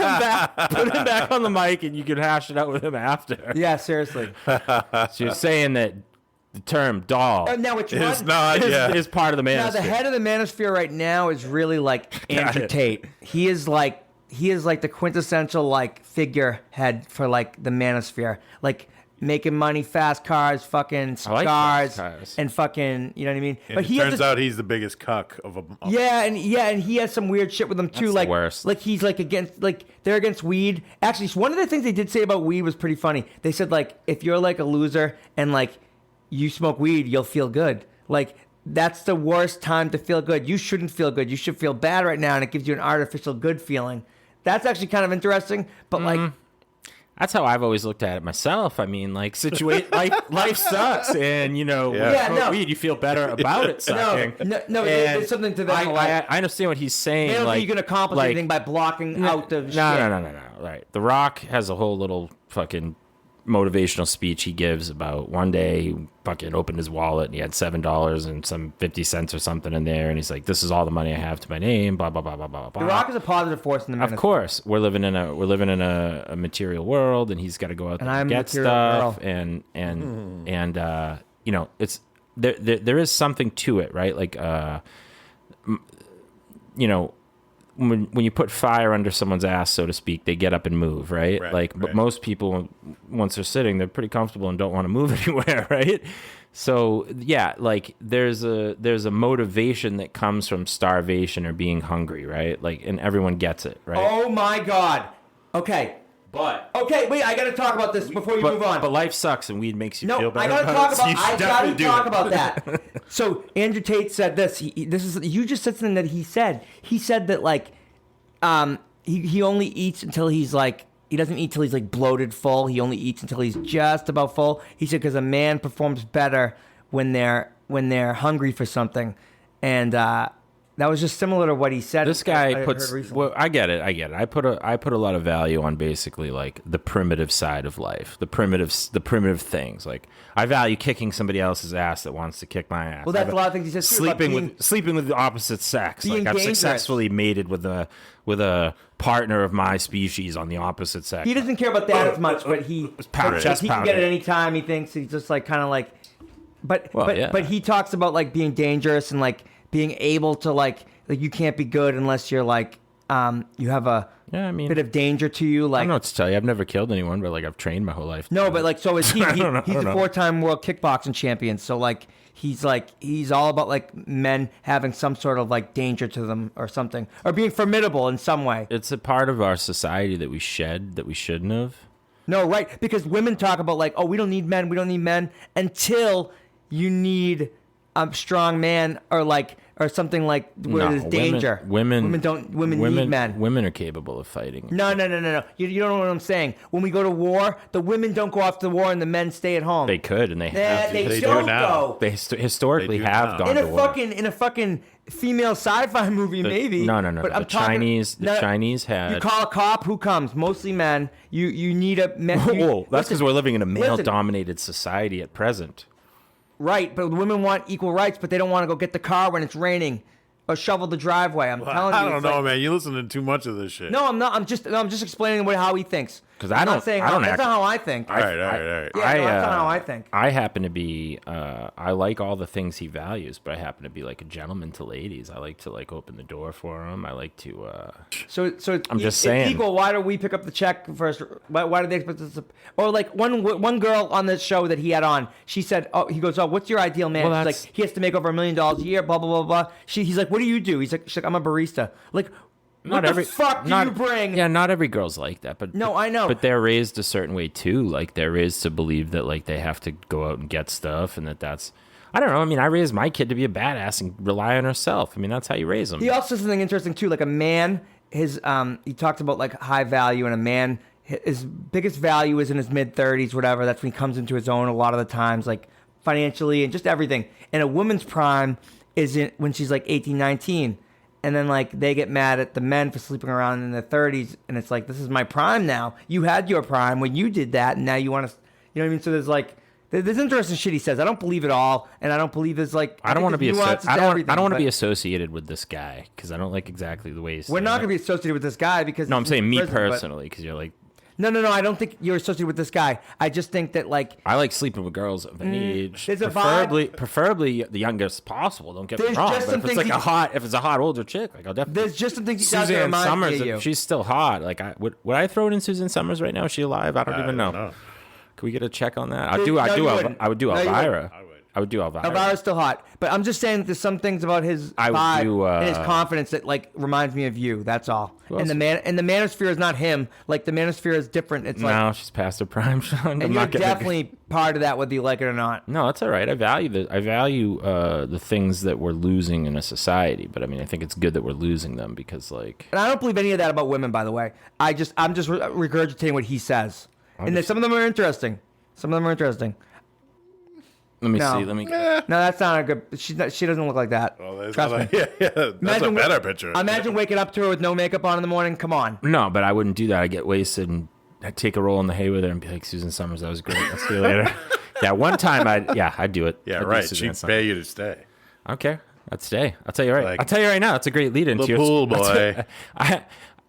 [SPEAKER 1] him back on the mic and you can hash it out with him after.
[SPEAKER 2] Yeah, seriously.
[SPEAKER 1] So you're saying that the term doll
[SPEAKER 2] now it's
[SPEAKER 1] is part of the manosphere.
[SPEAKER 2] Now the head of the manosphere right now is really like Andrew Tate. He is like the quintessential like figurehead for like the manosphere, like making money, fast cars, fucking cigars, and fucking, you know what I mean.
[SPEAKER 3] And but he turns out he's the biggest cuck of them.
[SPEAKER 2] And he has some weird shit with them too.
[SPEAKER 1] That's
[SPEAKER 2] like
[SPEAKER 1] the worst.
[SPEAKER 2] Like he's like against, like they're against weed. Actually, one of the things they did say about weed was pretty funny. They said like if you're like a loser and like you smoke weed, you'll feel good. Like that's the worst time to feel good. You shouldn't feel good. You should feel bad right now, and it gives you an artificial good feeling. That's actually kind of interesting, but like
[SPEAKER 1] that's how I've always looked at it myself. I mean, like life sucks, and you know, weed, you feel better about it sucking.
[SPEAKER 2] No, there's something to that.
[SPEAKER 1] I understand what he's saying.
[SPEAKER 2] They don't think you can accomplish anything by blocking out the shit.
[SPEAKER 1] No. Right. The Rock has a whole little fucking motivational speech he gives about one day he fucking opened his wallet and he had $7 and some 50 cents or something in there, and he's like, this is all the money I have to my name, blah blah blah blah blah blah.
[SPEAKER 2] The Rock is a positive force in the ministry.
[SPEAKER 1] Of course, we're living in a material world, and he's got to go out there and get stuff, and you know, it's there is something to it, right? Like you know, when you put fire under someone's ass, so to speak, they get up and move, right? But most people, once they're sitting, they're pretty comfortable and don't want to move anywhere, right? So yeah, like there's a motivation that comes from starvation or being hungry, right? Like, and everyone gets it, right?
[SPEAKER 2] Oh my God. Okay. Wait, I gotta talk about this before you move on.
[SPEAKER 1] But life sucks, and weed makes you feel better.
[SPEAKER 2] I gotta talk about that. So Andrew Tate said this. You just said something that he said. He said that like, he only eats until he's like, he doesn't eat till he's like bloated full. He only eats until he's just about full. He said because a man performs better when they're hungry for something, and that was just similar to what he said.
[SPEAKER 1] This guy puts. Well, I get it. I put a lot of value on basically like the primitive side of life, the primitive things. Like I value kicking somebody else's ass that wants to kick my ass.
[SPEAKER 2] Well, that's a lot of things he says.
[SPEAKER 1] Sleeping with the opposite sex. Like I've successfully mated with a partner of my species on the opposite sex.
[SPEAKER 2] He doesn't care about that as much, but he can get it any time. He thinks he's just like kind of like, but he talks about like being dangerous and like being able to like you can't be good unless you're like you have a bit of danger to you. Like,
[SPEAKER 1] I don't know what to tell you. I've never killed anyone, but like I've trained my whole life.
[SPEAKER 2] No, but like so is he. He's a 4-time world kickboxing champion. So like he's all about like men having some sort of like danger to them or something, or being formidable in some way.
[SPEAKER 1] It's a part of our society that we shed that we shouldn't have.
[SPEAKER 2] No, right? Because women talk about like, oh, we don't need men until you need strong man or something like where there's danger. Women need men.
[SPEAKER 1] Women are capable of fighting.
[SPEAKER 2] No. You don't know what I'm saying. When we go to war, the women don't go off to war and the men stay at home.
[SPEAKER 1] They could, and they have.
[SPEAKER 2] They don't
[SPEAKER 3] do now.
[SPEAKER 2] go.
[SPEAKER 1] They historically
[SPEAKER 3] They do
[SPEAKER 1] have
[SPEAKER 3] now.
[SPEAKER 1] gone to war.
[SPEAKER 2] In a fucking female sci-fi movie, maybe.
[SPEAKER 1] No.
[SPEAKER 2] But
[SPEAKER 1] The Chinese had.
[SPEAKER 2] You call a cop, who comes? Mostly men. You need a man.
[SPEAKER 1] Whoa, that's because we're living in a male-dominated society at present.
[SPEAKER 2] Right, but women want equal rights, but they don't want to go get the car when it's raining or shovel the driveway. I'm telling you.
[SPEAKER 3] I don't know, man. You listen to too much of this shit.
[SPEAKER 2] No, I'm not. I'm just explaining how he thinks.
[SPEAKER 1] Because
[SPEAKER 2] I'm not saying that's not how I think.
[SPEAKER 3] All right.
[SPEAKER 2] Yeah, that's not how I think.
[SPEAKER 1] I happen to be. I like all the things he values, but I happen to be like a gentleman to ladies. I like to open the door for them. I like to.
[SPEAKER 2] So
[SPEAKER 1] I'm just saying.
[SPEAKER 2] It's equal. Why do we pick up the check first? Why do they expect us to? Or like one girl on the show that he had on, she said, "Oh, he goes, oh, what's your ideal man?"
[SPEAKER 1] Well,
[SPEAKER 2] She's like, he has to make over $1 million a year. Blah blah blah blah. He's like, what do you do? She's like, I'm a barista. Like. What the fuck do you bring?
[SPEAKER 1] Yeah, not every girl's like that, but
[SPEAKER 2] no, I know.
[SPEAKER 1] But they're raised a certain way too. Like they're raised to believe that they have to go out and get stuff, and that's. I don't know. I mean, I raised my kid to be a badass and rely on herself. I mean, that's how you raise them.
[SPEAKER 2] He also said something interesting too. Like a man, he talked about high value, and a man, his biggest value is in his mid-30s, whatever. That's when he comes into his own a lot of the times, like financially and just everything. And a woman's prime is when she's 18, 19. And then they get mad at the men for sleeping around in their 30s, and it's this is my prime now. You had your prime when you did that, and now you want to, you know what I mean? So there's interesting shit he says. I don't believe it all, and I don't believe there's I
[SPEAKER 1] don't want to be
[SPEAKER 2] I don't
[SPEAKER 1] want to be associated with this guy because I don't like exactly the way he's.
[SPEAKER 2] We're not going to be associated with this guy because
[SPEAKER 1] no, I'm saying me personally because you're
[SPEAKER 2] No, I don't think you're associated with this guy. I just think that
[SPEAKER 1] I like sleeping with girls of an age,
[SPEAKER 2] there's a
[SPEAKER 1] preferably the youngest possible. Don't get me
[SPEAKER 2] There's
[SPEAKER 1] wrong.
[SPEAKER 2] just
[SPEAKER 1] But if it's a hot older chick, I'll definitely.
[SPEAKER 2] There's just some things he does that
[SPEAKER 1] Suzanne
[SPEAKER 2] remind
[SPEAKER 1] Summers,
[SPEAKER 2] me of you.
[SPEAKER 1] if she's still hot. Would I throw it in Susan Summers right now? Is she alive? I don't even know. Can we get a check on that? I would do Elvira. I would do Elvira.
[SPEAKER 2] Elvira's still hot, but I'm just saying that there's some things about his vibe and his confidence that reminds me of you. That's all. And the manosphere is not him. The manosphere is different. It's
[SPEAKER 1] no, she's past her prime, Sean.
[SPEAKER 2] And you're definitely part of that, whether you like it or not.
[SPEAKER 1] No, that's all right. I value the things that we're losing in a society, but I mean, I think it's good that we're losing them because And
[SPEAKER 2] I don't believe any of that about women, by the way. I'm just regurgitating what he says, and some of them are interesting.
[SPEAKER 1] Let me see.
[SPEAKER 2] No, that's not a good. She doesn't look like that.
[SPEAKER 3] Well,
[SPEAKER 2] trust me.
[SPEAKER 3] That's a better picture.
[SPEAKER 2] Imagine waking up to her with no makeup on in the morning. Come on.
[SPEAKER 1] No, but I wouldn't do that. I'd get wasted and I'd take a roll in the hay with her and be like, Susan Summers, that was great. I'll see you later. Yeah, one time I'd do it.
[SPEAKER 3] Yeah,
[SPEAKER 1] I'd
[SPEAKER 3] right. She'd pay you to stay.
[SPEAKER 1] I don't care. I'd stay. I'll tell you right. I'll tell you right now. It's a great lead into
[SPEAKER 3] the pool boy.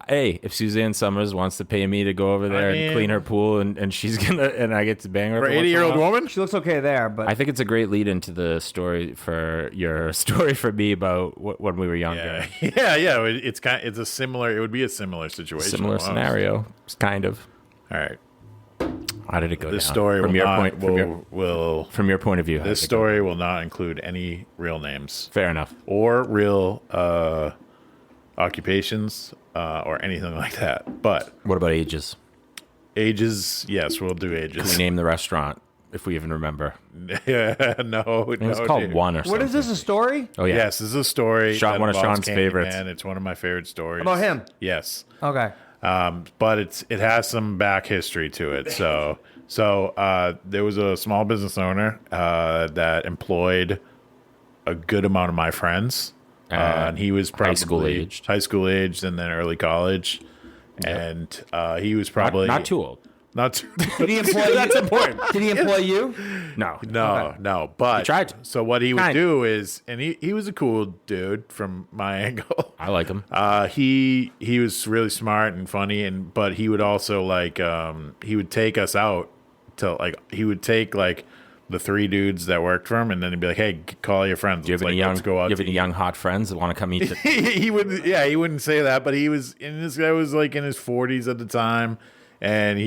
[SPEAKER 1] Hey, if Suzanne Summers wants to pay me to go over there and clean her pool, and she's and I get to bang her
[SPEAKER 3] for 80-year-old woman,
[SPEAKER 2] she looks okay there. But
[SPEAKER 1] I think it's a great lead into the story for your story for me about when we were younger.
[SPEAKER 3] Yeah. It's a similar. It would be a similar situation.
[SPEAKER 1] Similar scenario, kind of.
[SPEAKER 3] All right.
[SPEAKER 1] How did it go?
[SPEAKER 3] This
[SPEAKER 1] down?
[SPEAKER 3] story
[SPEAKER 1] from
[SPEAKER 3] from
[SPEAKER 1] your point of view.
[SPEAKER 3] This story will not include any real names.
[SPEAKER 1] Fair enough.
[SPEAKER 3] Or real occupations. Or anything like that. But
[SPEAKER 1] what about ages?
[SPEAKER 3] Ages, yes, we'll do ages.
[SPEAKER 1] Can we name the restaurant if we even remember?
[SPEAKER 3] No.
[SPEAKER 1] It's called One or something.
[SPEAKER 2] What is this, a story?
[SPEAKER 3] Oh, yeah. Yes, this is a story.
[SPEAKER 1] One of Sean's favorites.
[SPEAKER 3] And it's one of my favorite stories.
[SPEAKER 2] About him?
[SPEAKER 3] Yes.
[SPEAKER 2] Okay.
[SPEAKER 3] But it has some back history to it. So there was a small business owner that employed a good amount of my friends. And he was probably high school aged and then early college. Yep. And he was probably
[SPEAKER 1] not too old.
[SPEAKER 3] Not too
[SPEAKER 2] Did he employ
[SPEAKER 3] That's important.
[SPEAKER 2] Did he employ you?
[SPEAKER 1] No.
[SPEAKER 3] No. But
[SPEAKER 1] he tried to.
[SPEAKER 3] So what he would do is, and he was a cool dude from my angle.
[SPEAKER 1] I like him.
[SPEAKER 3] He was really smart and funny, but he would also he would take us out to he would take the three dudes that worked for him, and then he'd be like, "Hey, call your friends.
[SPEAKER 1] Do you have
[SPEAKER 3] let's go out.
[SPEAKER 1] You have any young hot friends that want to come eat?"
[SPEAKER 3] He wouldn't say that, but this guy was in his 40s at the time, and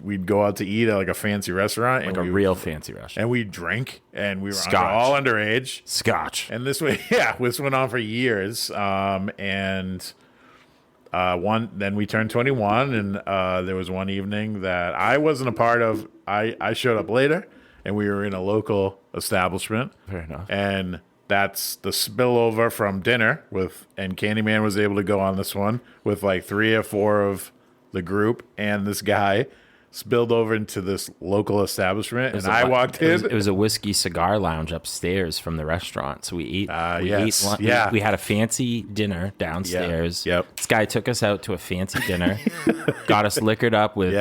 [SPEAKER 3] we'd go out to eat at a fancy restaurant,
[SPEAKER 1] a real fancy restaurant,
[SPEAKER 3] and we'd drink, and we were all underage,
[SPEAKER 1] Scotch,
[SPEAKER 3] and this went on for years, then we turned 21, and there was one evening that I wasn't a part of. I showed up later. and we were in a local establishment.
[SPEAKER 1] Fair enough.
[SPEAKER 3] And that's the spillover from dinner and Candyman was able to go on this one with like 3 or 4 of the group, and this guy spilled over into this local establishment, and I walked in.
[SPEAKER 1] It was a whiskey cigar lounge upstairs from the restaurant. So we ate. We had a fancy dinner downstairs.
[SPEAKER 3] Yep.
[SPEAKER 1] This guy took us out to a fancy dinner, got us liquored up with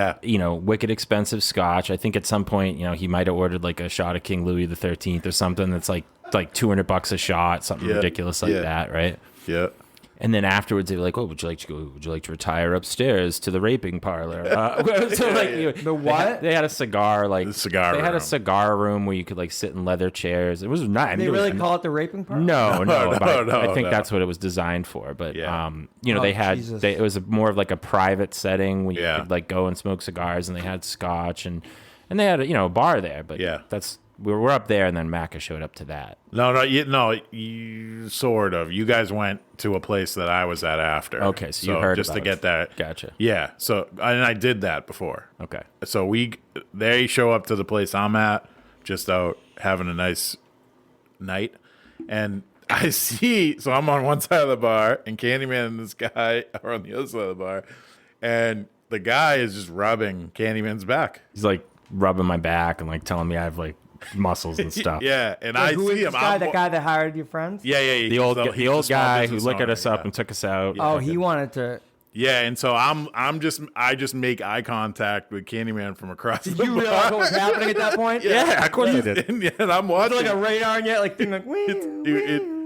[SPEAKER 1] wicked expensive scotch. I think at some point, he might have ordered like a shot of King Louis the 13th or something that's like $200 a shot, something ridiculous like that, right?
[SPEAKER 3] Yeah.
[SPEAKER 1] And then afterwards, they were like, "Oh, would you like to retire upstairs to the raping parlor?" So
[SPEAKER 2] the what?
[SPEAKER 1] They had a cigar
[SPEAKER 3] They
[SPEAKER 1] had a cigar room where you could like sit in leather chairs. It was nice.
[SPEAKER 2] They really call it the raping parlor?
[SPEAKER 1] No. I think that's what it was designed for. But they had it was more of like a private setting where you could like go and smoke cigars, and they had scotch and they had a bar there. But that's. We were up there, and then Macka showed up to that.
[SPEAKER 3] No, you sort of. You guys went to a place that I was at after.
[SPEAKER 1] Okay, so you heard
[SPEAKER 3] just
[SPEAKER 1] about
[SPEAKER 3] to get that.
[SPEAKER 1] Gotcha.
[SPEAKER 3] Yeah. So and I did that before.
[SPEAKER 1] Okay.
[SPEAKER 3] So they show up to the place I'm at, just out having a nice night, and I see. So I'm on one side of the bar, and Candyman and this guy are on the other side of the bar, and the guy is just rubbing Candyman's back.
[SPEAKER 1] He's like rubbing my back and like telling me I have like muscles and stuff.
[SPEAKER 3] Yeah, and
[SPEAKER 2] Wait,
[SPEAKER 3] I
[SPEAKER 2] who is
[SPEAKER 3] see
[SPEAKER 2] this
[SPEAKER 3] him.
[SPEAKER 2] guy? The guy that hired your friends?
[SPEAKER 3] Yeah.
[SPEAKER 1] The old guy who liquored us up and took us out.
[SPEAKER 2] Oh, he wanted to.
[SPEAKER 3] Yeah, and so I just make eye contact with Candyman from across the
[SPEAKER 2] Did you
[SPEAKER 3] bar.
[SPEAKER 2] realize what was happening at that point?
[SPEAKER 1] Yeah, of course I did.
[SPEAKER 3] And I'm watching.
[SPEAKER 2] Like a radar yet, like thing like.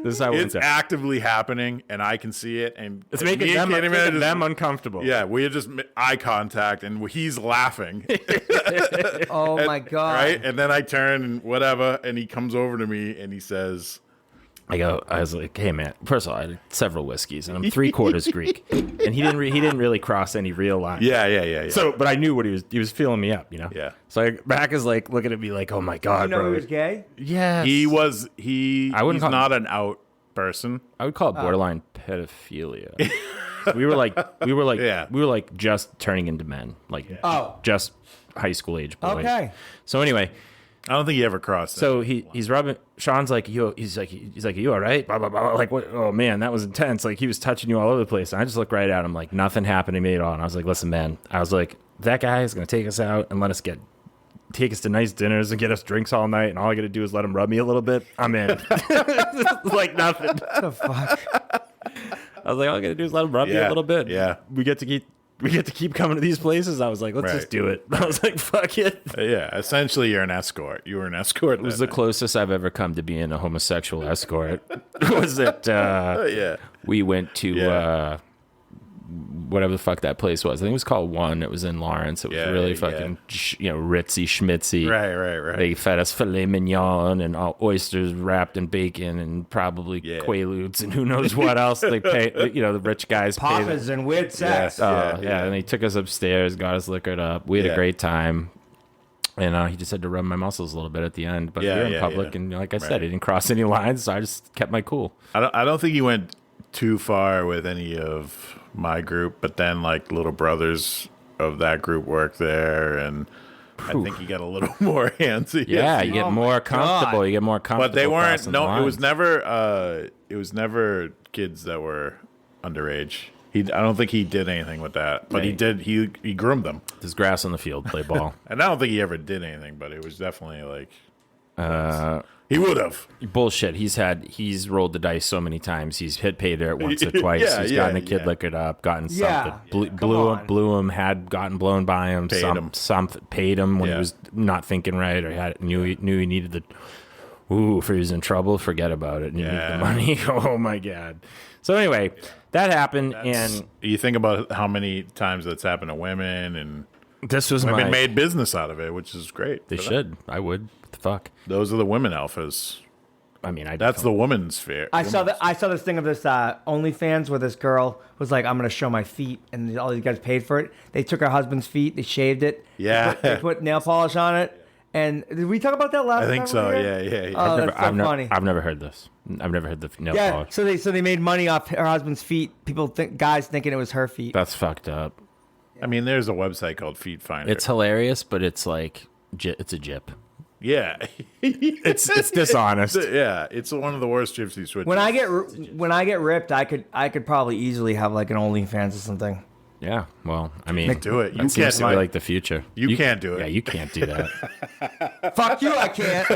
[SPEAKER 1] This is how
[SPEAKER 3] it's actively happening, and I can see it, and
[SPEAKER 1] it's making them uncomfortable.
[SPEAKER 3] Yeah, we just eye contact, and he's laughing.
[SPEAKER 2] Oh my god!
[SPEAKER 3] Right, and then I turn and whatever, and he comes over to me and he says,
[SPEAKER 1] I was like, "Hey man, first of all, I had several whiskeys, and I'm 3/4 Greek," and he didn't really cross any real lines.
[SPEAKER 3] Yeah.
[SPEAKER 1] So, but I knew what he was filling me up,
[SPEAKER 3] Yeah.
[SPEAKER 1] So Mac is like looking at me like, "Oh my god,
[SPEAKER 2] You know
[SPEAKER 1] bro."
[SPEAKER 2] he was gay?
[SPEAKER 1] Yeah,
[SPEAKER 3] He's
[SPEAKER 1] call
[SPEAKER 3] not an out person.
[SPEAKER 1] I would call it borderline pedophilia. we were like just turning into men, like just high school age boys.
[SPEAKER 2] Okay.
[SPEAKER 1] So anyway.
[SPEAKER 3] I don't think he ever crossed that.
[SPEAKER 1] So he's rubbing. Sean's like, he's like, "Are you all right?" Blah blah blah. Like, what? Oh man, that was intense. Like he was touching you all over the place. And I just looked right at him, like nothing happened to me at all. And I was like, "Listen, man." I was like, "That guy is gonna take us out and take us to nice dinners and get us drinks all night. And all I got to do is let him rub me a little bit. I'm in." Like nothing.
[SPEAKER 2] What the fuck?
[SPEAKER 1] I was like, all I got to do is let him rub me a little bit.
[SPEAKER 3] Yeah.
[SPEAKER 1] We get to keep coming to these places. I was like, let's just do it. I was like, fuck it.
[SPEAKER 3] Yeah, essentially you're an escort. You were an escort.
[SPEAKER 1] It was the closest I've ever come to being a homosexual escort. Was that we went to whatever the fuck that place was. I think it was called One. It was in Lawrence. It was really fucking ritzy schmitzy.
[SPEAKER 3] Right.
[SPEAKER 1] They fed us filet mignon and all oysters wrapped in bacon and probably quaaludes and who knows what else they pay. The rich guys pay.
[SPEAKER 2] Papas and weird sex.
[SPEAKER 1] And they took us upstairs, got us liquored up. We had a great time. And he just had to rub my muscles a little bit at the end. But we were in public, and like I said, he didn't cross any lines, so I just kept my cool.
[SPEAKER 3] I don't think he went too far with any of my group, but then like little brothers of that group worked there, and I think he got a little more handsy.
[SPEAKER 1] Yeah, you get more comfortable. You get more comfortable.
[SPEAKER 3] But they weren't.
[SPEAKER 1] crossing
[SPEAKER 3] No,
[SPEAKER 1] the
[SPEAKER 3] it was
[SPEAKER 1] lines.
[SPEAKER 3] never kids that were underage. I don't think he did anything with that, but he did. He groomed them.
[SPEAKER 1] There's grass on the field. Play ball.
[SPEAKER 3] And I don't think he ever did anything, but it was definitely like he would have.
[SPEAKER 1] Bullshit. He's rolled the dice so many times. He's hit pay dirt once or twice. He's gotten a kid liquored up, gotten something, blew him, had gotten blown by him, paid him when he was not thinking right or knew he needed the. If he was in trouble, forget about it. And he needed the money. Oh my god. So anyway, that happened, and
[SPEAKER 3] you think about how many times that's happened to women, and
[SPEAKER 1] this was
[SPEAKER 3] women made business out of it, which is great.
[SPEAKER 1] They should. I would. What the fuck?
[SPEAKER 3] Those are the women alphas.
[SPEAKER 1] I mean,
[SPEAKER 3] that's the woman's sphere.
[SPEAKER 2] I saw this thing of this OnlyFans where this girl was like, "I'm gonna show my feet," and all these guys paid for it. They took her husband's feet, they shaved it, they put nail polish on it. And did we talk about that last time?
[SPEAKER 3] I think so. Yeah.
[SPEAKER 2] Oh, that's so funny.
[SPEAKER 1] I've never heard this. I've never heard the nail polish.
[SPEAKER 2] So they made money off her husband's feet. Guys thinking it was her feet.
[SPEAKER 1] That's fucked up.
[SPEAKER 3] I mean, there's a website called Feet Finder.
[SPEAKER 1] It's hilarious, but it's like it's a jip.
[SPEAKER 3] Yeah.
[SPEAKER 1] It's dishonest.
[SPEAKER 3] Yeah, it's one of the worst gypsy switches.
[SPEAKER 2] When I get ripped, I could probably easily have like an OnlyFans or something.
[SPEAKER 1] Yeah, well, I mean,
[SPEAKER 3] do it. You
[SPEAKER 1] that seems
[SPEAKER 3] can't,
[SPEAKER 1] to be like the future.
[SPEAKER 3] You can't do it.
[SPEAKER 1] Yeah, you can't do that.
[SPEAKER 2] Fuck you, I can't.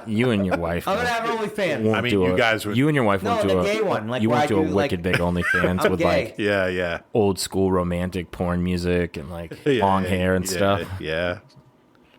[SPEAKER 1] You and your wife.
[SPEAKER 2] I'm gonna have an OnlyFans.
[SPEAKER 1] won't
[SPEAKER 3] I mean,
[SPEAKER 1] do
[SPEAKER 3] you
[SPEAKER 1] a-
[SPEAKER 3] guys would-
[SPEAKER 1] You and your wife
[SPEAKER 2] No,
[SPEAKER 1] won't do
[SPEAKER 2] the
[SPEAKER 1] a
[SPEAKER 2] gay one, like
[SPEAKER 1] you
[SPEAKER 2] where
[SPEAKER 1] won't
[SPEAKER 2] I
[SPEAKER 1] do a
[SPEAKER 2] do, like-
[SPEAKER 1] wicked big OnlyFans
[SPEAKER 2] I'm
[SPEAKER 1] with
[SPEAKER 2] gay.
[SPEAKER 1] like
[SPEAKER 3] Yeah.
[SPEAKER 1] old school romantic porn music and like long hair and stuff.
[SPEAKER 3] Yeah.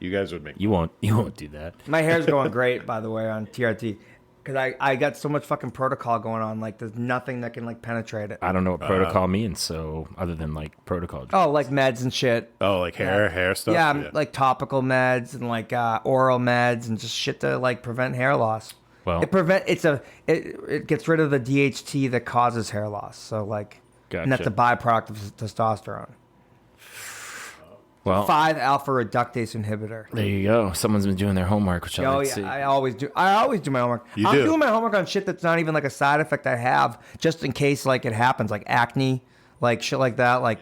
[SPEAKER 3] You guys would make.
[SPEAKER 1] You won't do that.
[SPEAKER 2] My hair's going great, by the way, on TRT. Because I got so much fucking protocol going on. Like, there's nothing that can, like, penetrate it.
[SPEAKER 1] I don't know what protocol means, so other than like protocol.
[SPEAKER 2] Oh, like meds and shit.
[SPEAKER 3] Oh, like hair stuff?
[SPEAKER 2] Yeah, like topical meds and, like, oral meds and just shit to, like, prevent hair loss.
[SPEAKER 1] Well,
[SPEAKER 2] It gets rid of the DHT that causes hair loss. So, like, and that's
[SPEAKER 1] Gotcha.
[SPEAKER 2] a byproduct of testosterone.
[SPEAKER 1] well,
[SPEAKER 2] 5-alpha reductase inhibitor.
[SPEAKER 1] there you go. Someone's been doing their homework, which I
[SPEAKER 2] Oh
[SPEAKER 1] like
[SPEAKER 2] yeah,
[SPEAKER 1] to see.
[SPEAKER 2] I always do my homework.
[SPEAKER 3] You
[SPEAKER 2] I'm
[SPEAKER 3] do.
[SPEAKER 2] doing my homework on shit that's not even like a side effect I have, just in case like it happens, like acne, like shit like that. Like,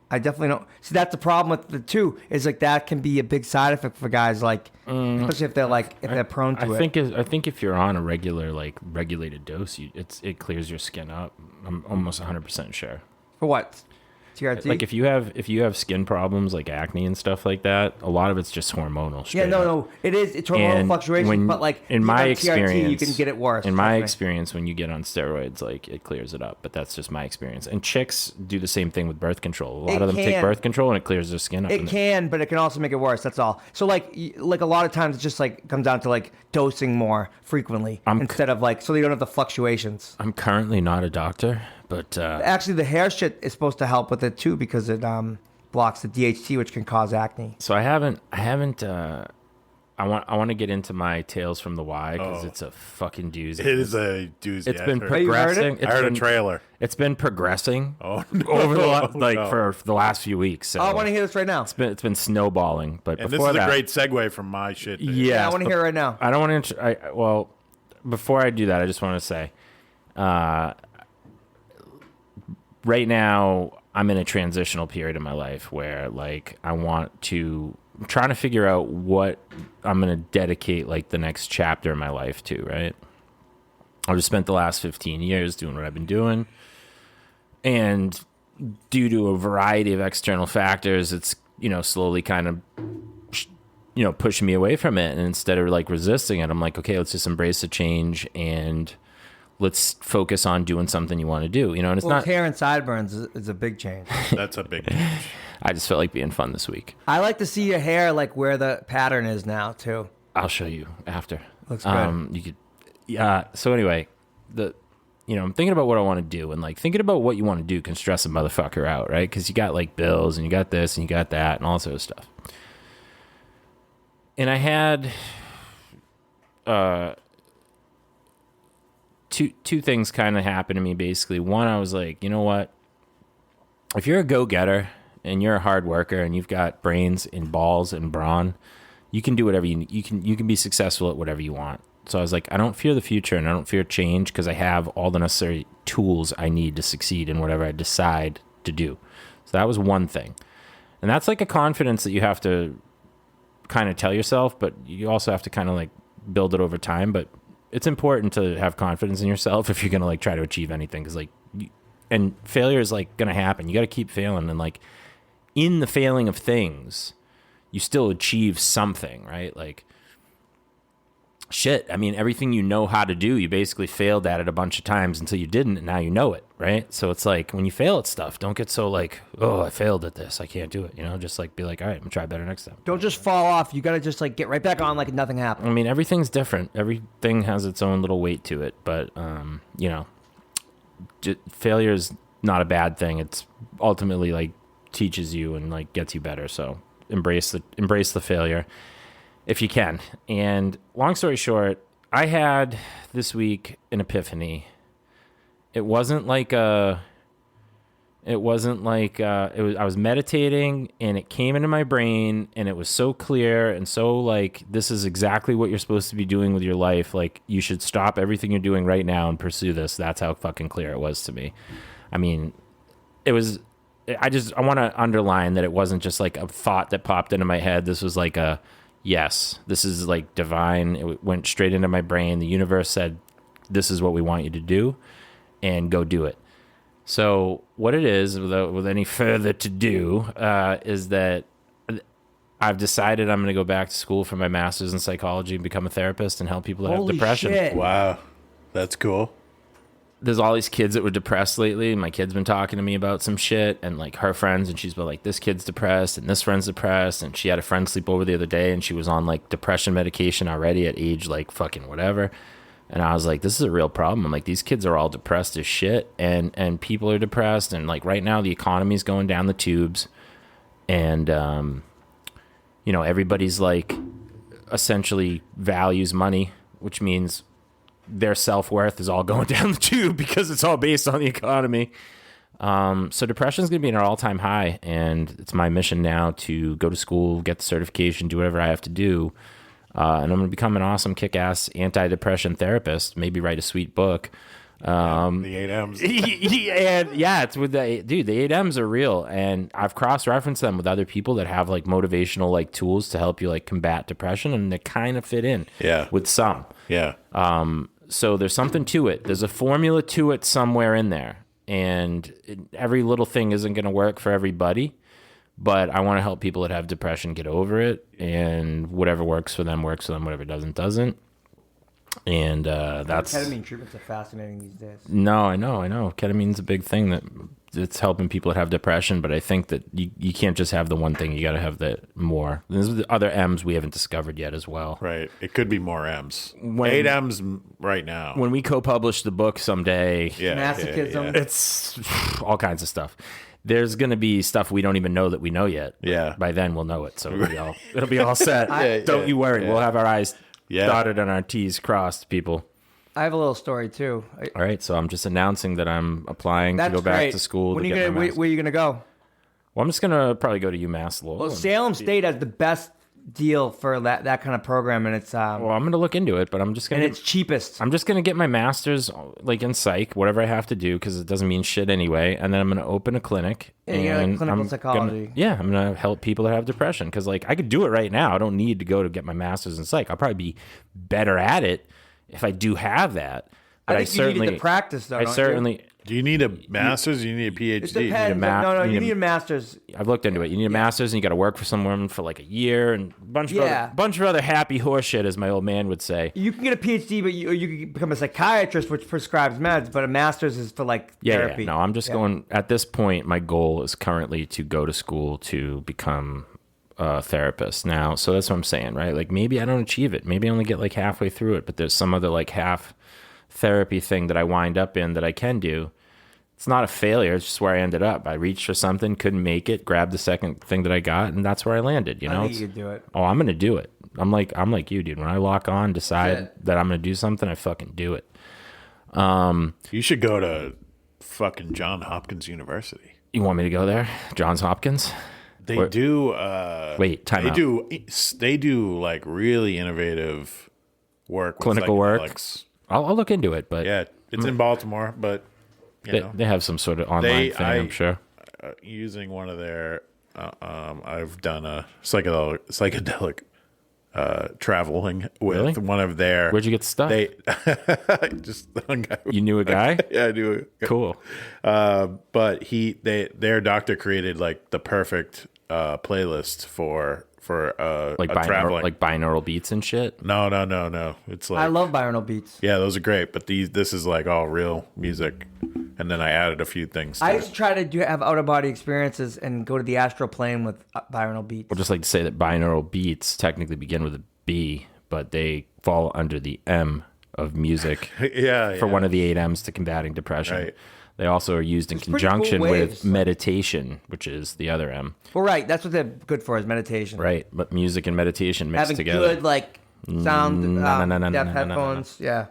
[SPEAKER 2] I definitely don't see that's the problem with the two is like that can be a big side effect for guys, like especially if they're prone to it.
[SPEAKER 1] I think if you're on a regular like regulated dose, it clears your skin up. I'm almost 100% sure.
[SPEAKER 2] For what? TRT?
[SPEAKER 1] Like if you have skin problems like acne and stuff like that, a lot of it's just hormonal.
[SPEAKER 2] yeah,
[SPEAKER 1] straight
[SPEAKER 2] no,
[SPEAKER 1] up.
[SPEAKER 2] no, it's hormonal
[SPEAKER 1] And
[SPEAKER 2] fluctuations,
[SPEAKER 1] when-
[SPEAKER 2] but like
[SPEAKER 1] in
[SPEAKER 2] you
[SPEAKER 1] my
[SPEAKER 2] have TRT,
[SPEAKER 1] experience,
[SPEAKER 2] you can get it worse.
[SPEAKER 1] In my
[SPEAKER 2] trust me.
[SPEAKER 1] experience, when you get on steroids, like it clears it up. But that's just my experience. And chicks do the same thing with birth control. A lot
[SPEAKER 2] It
[SPEAKER 1] of them take
[SPEAKER 2] can.
[SPEAKER 1] birth control and it clears their skin up.
[SPEAKER 2] It can, but it can also make it worse. That's all. So like a lot of times it just like comes down to like dosing more frequently instead of like so you don't have the fluctuations.
[SPEAKER 1] I'm currently not a doctor, but
[SPEAKER 2] Actually, the hair shit is supposed to help with it too because it blocks the DHT, which can cause acne.
[SPEAKER 1] so I haven't. I want to get into my tales from the Y because it's a fucking doozy.
[SPEAKER 3] It is a doozy.
[SPEAKER 1] It's been
[SPEAKER 2] you heard
[SPEAKER 1] progressing.
[SPEAKER 2] it?
[SPEAKER 3] I heard a
[SPEAKER 1] been-
[SPEAKER 3] trailer.
[SPEAKER 1] It's been progressing
[SPEAKER 3] Oh,
[SPEAKER 1] over the
[SPEAKER 3] no.
[SPEAKER 1] for the last few weeks. So
[SPEAKER 2] Oh, I want to hear this right now.
[SPEAKER 1] it's been snowballing. But
[SPEAKER 3] And this
[SPEAKER 1] before
[SPEAKER 3] is a
[SPEAKER 1] that,
[SPEAKER 3] great segue from my shit. to-
[SPEAKER 2] Yeah, I want to hear it right now.
[SPEAKER 1] I don't want to. Well, before I do that, I just want to say, right now I'm in a transitional period in my life where like I'm trying to figure out what I'm going to dedicate like the next chapter of my life to. Right. I've just spent the last 15 years doing what I've been doing, and due to a variety of external factors, it's slowly kind of pushing me away from it. And instead of like resisting it, I'm like, okay, let's just embrace the change and let's focus on doing something you want to do. And it's not.
[SPEAKER 2] Hair and sideburns is a big change.
[SPEAKER 3] That's a big change.
[SPEAKER 1] I just felt like being fun this week.
[SPEAKER 2] I like to see your hair like where the pattern is now too.
[SPEAKER 1] I'll show you after.
[SPEAKER 2] Looks good.
[SPEAKER 1] You could. Yeah. So anyway, I'm thinking about what I want to do, and like thinking about what you want to do can stress a motherfucker out, right? Because you got like bills and you got this and you got that and all sort of stuff. And I had two things kind of happen to me basically. One, I was like, you know what? If you're a go-getter and you're a hard worker and you've got brains and balls and brawn, you can do whatever you can be successful at whatever you want. So I was like, I don't fear the future and I don't fear change because I have all the necessary tools I need to succeed in whatever I decide to do. So that was one thing. And that's like a confidence that you have to kind of tell yourself, but you also have to kind of like build it over time. But it's important to have confidence in yourself if you're going to like try to achieve anything, because like and failure is like going to happen. You got to keep failing, and like in the failing of things you still achieve something, right? Like shit, I mean, everything you know how to do, you basically failed at it a bunch of times until you didn't, and now you know it, right? So it's like when you fail at stuff, don't get so like, oh, I failed at this, I can't do it, just like be like, all right, I'm gonna try better next time.
[SPEAKER 2] Don't just fall off. You got to just like get right back on like nothing happened.
[SPEAKER 1] I mean, everything's different. Everything has its own little weight to it, but failure is not a bad thing. It's ultimately like teaches you and like gets you better. So embrace the failure if you can. And long story short, I had this week an epiphany. I was meditating and it came into my brain and it was so clear and so like, this is exactly what you're supposed to be doing with your life. Like you should stop everything you're doing right now and pursue this. That's how fucking clear it was to me. I mean, I want to underline that it wasn't just like a thought that popped into my head. This was like yes, this is like divine. It went straight into my brain. The universe said, this is what we want you to do, and go do it. So what it is, with any further to do, is that I've decided I'm going to go back to school for my master's in psychology and become a therapist and help people that have depression.
[SPEAKER 2] Shit.
[SPEAKER 3] Wow, that's cool.
[SPEAKER 1] There's all these kids that were depressed lately. My kid's been talking to me about some shit, and like her friends, and she's been like, this kid's depressed and this friend's depressed, and she had a friend sleep over the other day and she was on like depression medication already at age like fucking whatever. And I was like, this is a real problem. I'm like, these kids are all depressed as shit, and people are depressed, and like right now the economy's going down the tubes, and you know, everybody's like essentially values money, which means their self-worth is all going down the tube because it's all based on the economy. So depression is going to be at an all-time high, and it's my mission now to go to school, get the certification, do whatever I have to do. And I'm going to become an awesome kick-ass anti-depression therapist, maybe write a sweet book.
[SPEAKER 3] The 8 M's.
[SPEAKER 1] And yeah, it's with the 8 M's are real, and I've cross-referenced them with other people that have like motivational like tools to help you like combat depression, and they kind of fit in with some.
[SPEAKER 3] Yeah.
[SPEAKER 1] So there's something to it. There's a formula to it somewhere in there, and every little thing isn't going to work for everybody, but I want to help people that have depression get over it, and whatever works for them, whatever doesn't. And that's...
[SPEAKER 2] Ketamine treatments are fascinating these days.
[SPEAKER 1] No, I know. Ketamine's a big thing that it's helping people that have depression, but I think that you can't just have the one thing. You got to have the more. There's the other M's we haven't discovered yet as well.
[SPEAKER 3] Right. It could be more M's. 8 M's right now.
[SPEAKER 1] When we co-publish the book someday,
[SPEAKER 2] Masochism.
[SPEAKER 1] it's all kinds of stuff. There's going to be stuff we don't even know that we know yet.
[SPEAKER 3] Yeah.
[SPEAKER 1] By then we'll know it, so it'll be all set. Don't you worry. We'll have our I's dotted and our T's crossed, people.
[SPEAKER 2] I have a little story too.
[SPEAKER 1] All right, so I'm just announcing that I'm applying to go back to school.
[SPEAKER 2] Where are you gonna go?
[SPEAKER 1] Well, I'm just gonna probably go to UMass Lowell.
[SPEAKER 2] Well, Salem State has the best deal for that kind of program, and it's
[SPEAKER 1] well, I'm gonna look into it, but I'm just gonna
[SPEAKER 2] it's cheapest.
[SPEAKER 1] I'm just gonna get my master's like in psych, whatever I have to do, because it doesn't mean shit anyway. And then I'm gonna open a clinic.
[SPEAKER 2] And clinical psychology.
[SPEAKER 1] I'm gonna help people that have depression, because like I could do it right now. I don't need to go to get my master's in psych. I'll probably be better at it if I do have that. But
[SPEAKER 2] I think you need the practice, though.
[SPEAKER 3] Do you need a master's or you need a PhD?
[SPEAKER 2] It depends. You need a master's.
[SPEAKER 1] I've looked into it. You need a master's, and you got to work for someone for like a year, and a bunch of other happy horse shit, as my old man would say.
[SPEAKER 2] You can get a PhD, but you can become a psychiatrist, which prescribes meds. But a master's is for like therapy.
[SPEAKER 1] No, I'm just going. At this point, my goal is currently to go to school to become a therapist now. So that's what I'm saying, right? Like maybe I don't achieve it. Maybe I only get like halfway through it, but there's some other like half therapy thing that I wind up in that I can do. It's not a failure. It's just where I ended up. I reached for something, couldn't make it, grabbed the second thing that I got, and that's where I landed. You know,
[SPEAKER 2] I think you could do it.
[SPEAKER 1] Oh, I'm gonna do it. I'm like you, dude. When I lock on, decide that I'm gonna do something, I fucking do it.
[SPEAKER 3] You should go to fucking Johns Hopkins University.
[SPEAKER 1] You want me to go there, Johns Hopkins?
[SPEAKER 3] They do.
[SPEAKER 1] Wait, time out.
[SPEAKER 3] They do like really innovative work, with
[SPEAKER 1] clinical work.
[SPEAKER 3] psychedelics.
[SPEAKER 1] I'll look into it, but
[SPEAKER 3] Yeah, it's in Baltimore, but
[SPEAKER 1] they have some sort of online thing, I'm sure.
[SPEAKER 3] Using one of their, I've done a psychedelic traveling with one of their.
[SPEAKER 1] Where'd you get stuck?
[SPEAKER 3] They just one guy.
[SPEAKER 1] You knew a guy?
[SPEAKER 3] Yeah, I knew.
[SPEAKER 1] Cool.
[SPEAKER 3] But their doctor created like the perfect playlist for traveling,
[SPEAKER 1] like binaural beats and shit.
[SPEAKER 3] No. It's like
[SPEAKER 2] I love binaural beats.
[SPEAKER 3] Yeah, those are great, but this is like all real music, and then I added a few things.
[SPEAKER 2] I used to try to have out of body experiences and go to the astral plane with binaural beats.
[SPEAKER 1] We'll just like to say that binaural beats technically begin with a B, but they fall under the M of music. For one of the 8 M's to combating depression.
[SPEAKER 3] Right.
[SPEAKER 1] They also are used in conjunction with meditation, which is the other M.
[SPEAKER 2] Well, right. That's what they're good for, is meditation.
[SPEAKER 1] Right. But music and meditation mixed
[SPEAKER 2] Having
[SPEAKER 1] together.
[SPEAKER 2] Having good, like, sound, depth headphones. Yeah.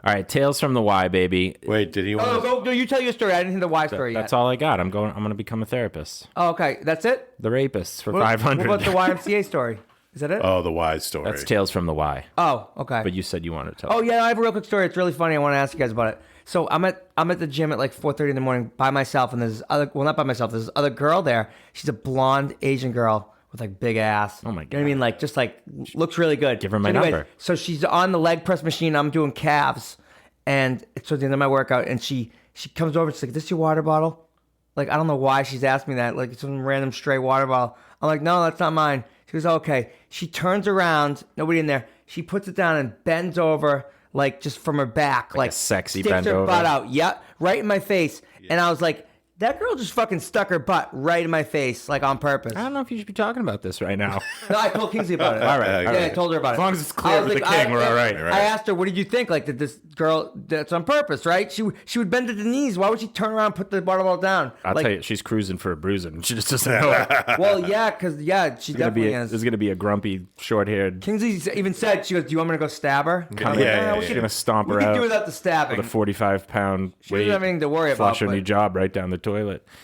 [SPEAKER 1] All right. Tales from the Y, baby.
[SPEAKER 3] Wait, did he want
[SPEAKER 2] go, you tell your story. I didn't hear the Y story yet.
[SPEAKER 1] That's all I got. I'm going to become a therapist.
[SPEAKER 2] Oh, okay. That's it?
[SPEAKER 1] The rapists for 500.
[SPEAKER 2] What about the YMCA story? Is that it?
[SPEAKER 3] Oh, the Y story.
[SPEAKER 1] That's Tales from the Y.
[SPEAKER 2] Oh, okay.
[SPEAKER 1] But you said you wanted to tell.
[SPEAKER 2] Oh, yeah. I have a real quick story. It's really funny. I want to ask you guys about it. So I'm at the gym at like 4:30 in the morning by myself, and there's not by myself. There's this other girl there. She's a blonde Asian girl with like big ass.
[SPEAKER 1] Oh my
[SPEAKER 2] You know what I mean?
[SPEAKER 1] God.
[SPEAKER 2] Like just like looks really good.
[SPEAKER 1] Give her my
[SPEAKER 2] So anyways,
[SPEAKER 1] number.
[SPEAKER 2] So she's on the leg press machine. I'm doing calves, and it's towards the end of my workout. And she comes over. She's like, "This your water bottle?" Like I don't know why she's asked me that. Like some random stray water bottle. I'm like, "No, that's not mine." She goes, "Okay." She turns around. Nobody in there. She puts it down and bends over. Like just from her back, like
[SPEAKER 1] a sexy
[SPEAKER 2] sticks
[SPEAKER 1] bend
[SPEAKER 2] her
[SPEAKER 1] over.
[SPEAKER 2] butt out. Yep, right in my face. And I was like, that girl just fucking stuck her butt right in my face, like on purpose.
[SPEAKER 1] I don't know if you should be talking about this right now.
[SPEAKER 2] No, I told Kingsley about it.
[SPEAKER 1] All right,
[SPEAKER 2] Yeah,
[SPEAKER 1] all
[SPEAKER 2] I
[SPEAKER 1] right.
[SPEAKER 2] told her about it.
[SPEAKER 1] As long as it's clear
[SPEAKER 2] I was
[SPEAKER 1] with the king, we're all right.
[SPEAKER 2] I asked her, what did you think? Like, did this girl, that's on purpose, right? She would bend to the knees. Why would she turn around and put the bottle down?
[SPEAKER 1] I'll
[SPEAKER 2] Like,
[SPEAKER 1] tell you, she's cruising for a bruising. She just doesn't know it.
[SPEAKER 2] well, yeah, because, she definitely is.
[SPEAKER 1] There's going to be a grumpy, short-haired,
[SPEAKER 2] Kingsley even said, she goes, do you want me to go stab her? I'm like,
[SPEAKER 3] yeah,
[SPEAKER 2] we
[SPEAKER 3] yeah.
[SPEAKER 2] could-
[SPEAKER 1] going to stomp
[SPEAKER 2] we
[SPEAKER 1] her
[SPEAKER 2] could
[SPEAKER 1] out
[SPEAKER 2] do without the stabbing.
[SPEAKER 1] with a 45-pound
[SPEAKER 2] She
[SPEAKER 1] weight.
[SPEAKER 2] doesn't have anything to worry about.
[SPEAKER 1] Flush her
[SPEAKER 2] but-
[SPEAKER 1] new job right down the toilet.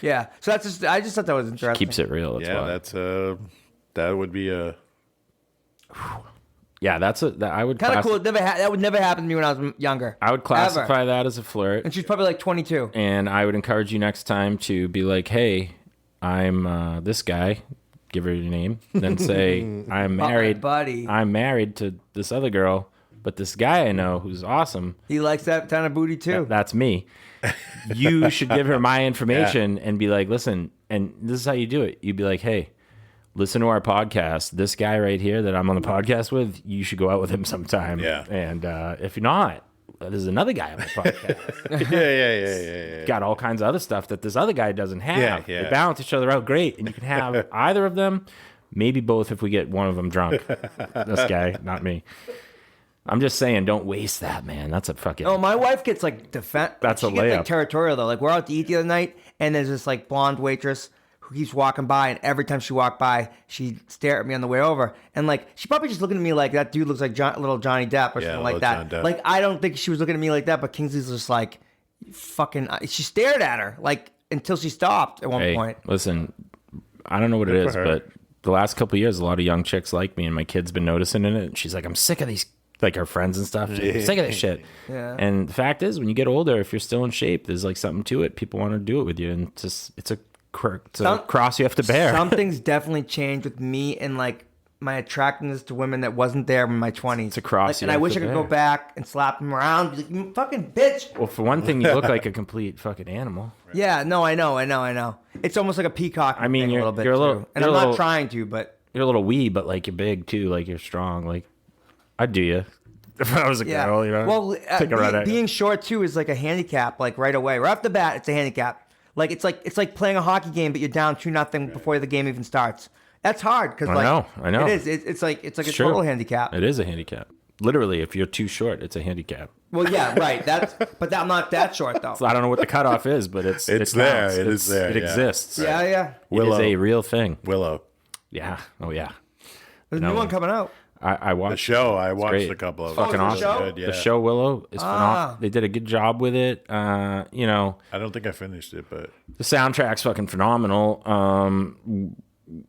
[SPEAKER 2] Yeah, so that's just, I just thought that was interesting.
[SPEAKER 1] Keeps it real. That's
[SPEAKER 3] Yeah,
[SPEAKER 1] why.
[SPEAKER 3] that's that would be a
[SPEAKER 1] Yeah, I would
[SPEAKER 2] Kind of
[SPEAKER 1] class-
[SPEAKER 2] cool. That would never happen to me when I was younger.
[SPEAKER 1] I would classify
[SPEAKER 2] Ever.
[SPEAKER 1] that as a flirt.
[SPEAKER 2] And she's probably like 22.
[SPEAKER 1] And I would encourage you next time to be like, hey, I'm this guy. Give her your name. Then say, I'm married.
[SPEAKER 2] buddy.
[SPEAKER 1] I'm married to this other girl, but this guy I know who's awesome.
[SPEAKER 2] He likes that kind of booty too.
[SPEAKER 1] That's me. You should give her my information and be like, listen, and this is how you do it. You'd be like, hey, listen to our podcast. This guy right here that I'm on the podcast with, you should go out with him sometime.
[SPEAKER 3] Yeah.
[SPEAKER 1] And if you're not, there's another guy on the podcast.
[SPEAKER 3] yeah.
[SPEAKER 1] Got all kinds of other stuff that this other guy doesn't have.
[SPEAKER 3] Yeah.
[SPEAKER 1] They balance each other out great, and you can have either of them, maybe both if we get one of them drunk. This guy, not me. I'm just saying, don't waste that, man. That's a fucking.
[SPEAKER 2] Oh, my wife gets like defense.
[SPEAKER 1] That's
[SPEAKER 2] she
[SPEAKER 1] a
[SPEAKER 2] gets
[SPEAKER 1] layup.
[SPEAKER 2] like territorial though. Like we're out to eat the other night, and there's this like blonde waitress who keeps walking by, and every time she walked by, she'd stare at me on the way over, and like she probably just looking at me like that dude looks like little Johnny Depp or something like
[SPEAKER 3] little
[SPEAKER 2] that.
[SPEAKER 3] Johnny Depp.
[SPEAKER 2] Like I don't think she was looking at me like that, but Kingsley's just like fucking. She stared at her like until she stopped at one
[SPEAKER 1] Hey,
[SPEAKER 2] point.
[SPEAKER 1] listen, I don't know what it
[SPEAKER 3] Good
[SPEAKER 1] is,
[SPEAKER 3] for her.
[SPEAKER 1] but the last couple of years, a lot of young chicks like me, and my kid's been noticing it. And she's like, I'm sick of these, like her friends and stuff. She's like, I'm sick of this shit.
[SPEAKER 2] Yeah.
[SPEAKER 1] And the fact is, when you get older, if you're still in shape, there's like something to it. People want to do it with you, and it's a cross you have to bear.
[SPEAKER 2] Something's definitely changed with me and like my attractiveness to women that wasn't there in my 20s.
[SPEAKER 1] It's a cross
[SPEAKER 2] Like,
[SPEAKER 1] you
[SPEAKER 2] and I
[SPEAKER 1] have
[SPEAKER 2] wish
[SPEAKER 1] to
[SPEAKER 2] I could
[SPEAKER 1] bear.
[SPEAKER 2] go back and slap him around. Be like, you fucking bitch.
[SPEAKER 1] Well, for one thing, you look like a complete fucking animal.
[SPEAKER 2] Yeah, no, I know. It's almost like a peacock.
[SPEAKER 1] I mean,
[SPEAKER 2] thing
[SPEAKER 1] you're-
[SPEAKER 2] a little bit
[SPEAKER 1] you're a little-
[SPEAKER 2] too. And
[SPEAKER 1] you're
[SPEAKER 2] I'm
[SPEAKER 1] a
[SPEAKER 2] not
[SPEAKER 1] little-
[SPEAKER 2] trying to, but
[SPEAKER 1] You're a little wee, but like you're big too. Like you're strong. Like I'd do you if I was a
[SPEAKER 2] yeah.
[SPEAKER 1] girl. You know,
[SPEAKER 2] Well,
[SPEAKER 1] take a run at you.
[SPEAKER 2] being short too is like a handicap. Like right away, right off the bat, it's a handicap. Like it's like playing a hockey game, but you're down 2-0 before the game even starts. That's hard because like
[SPEAKER 1] I know.
[SPEAKER 2] it is. It's like a
[SPEAKER 1] It's true.
[SPEAKER 2] total handicap.
[SPEAKER 1] It is a handicap. Literally, if you're too short, it's a handicap.
[SPEAKER 2] Well, yeah, right. I'm not that short though.
[SPEAKER 1] So I don't know what the cutoff is, but it
[SPEAKER 3] there.
[SPEAKER 1] counts.
[SPEAKER 3] It is there,
[SPEAKER 1] It
[SPEAKER 3] yeah.
[SPEAKER 1] exists.
[SPEAKER 2] Yeah.
[SPEAKER 1] It is
[SPEAKER 3] Willow.
[SPEAKER 1] a real thing.
[SPEAKER 3] Willow.
[SPEAKER 1] Yeah. Oh yeah.
[SPEAKER 2] There's a
[SPEAKER 1] No.
[SPEAKER 2] new one coming out.
[SPEAKER 1] I watched
[SPEAKER 3] The show, I watched
[SPEAKER 1] great.
[SPEAKER 3] a couple of
[SPEAKER 1] Fucking
[SPEAKER 3] them.
[SPEAKER 1] awesome.
[SPEAKER 2] show?
[SPEAKER 3] Good, yeah.
[SPEAKER 1] The show Willow is phenomenal. They did a good job with it. You know,
[SPEAKER 3] I don't think I finished it, but
[SPEAKER 1] the soundtrack's fucking phenomenal.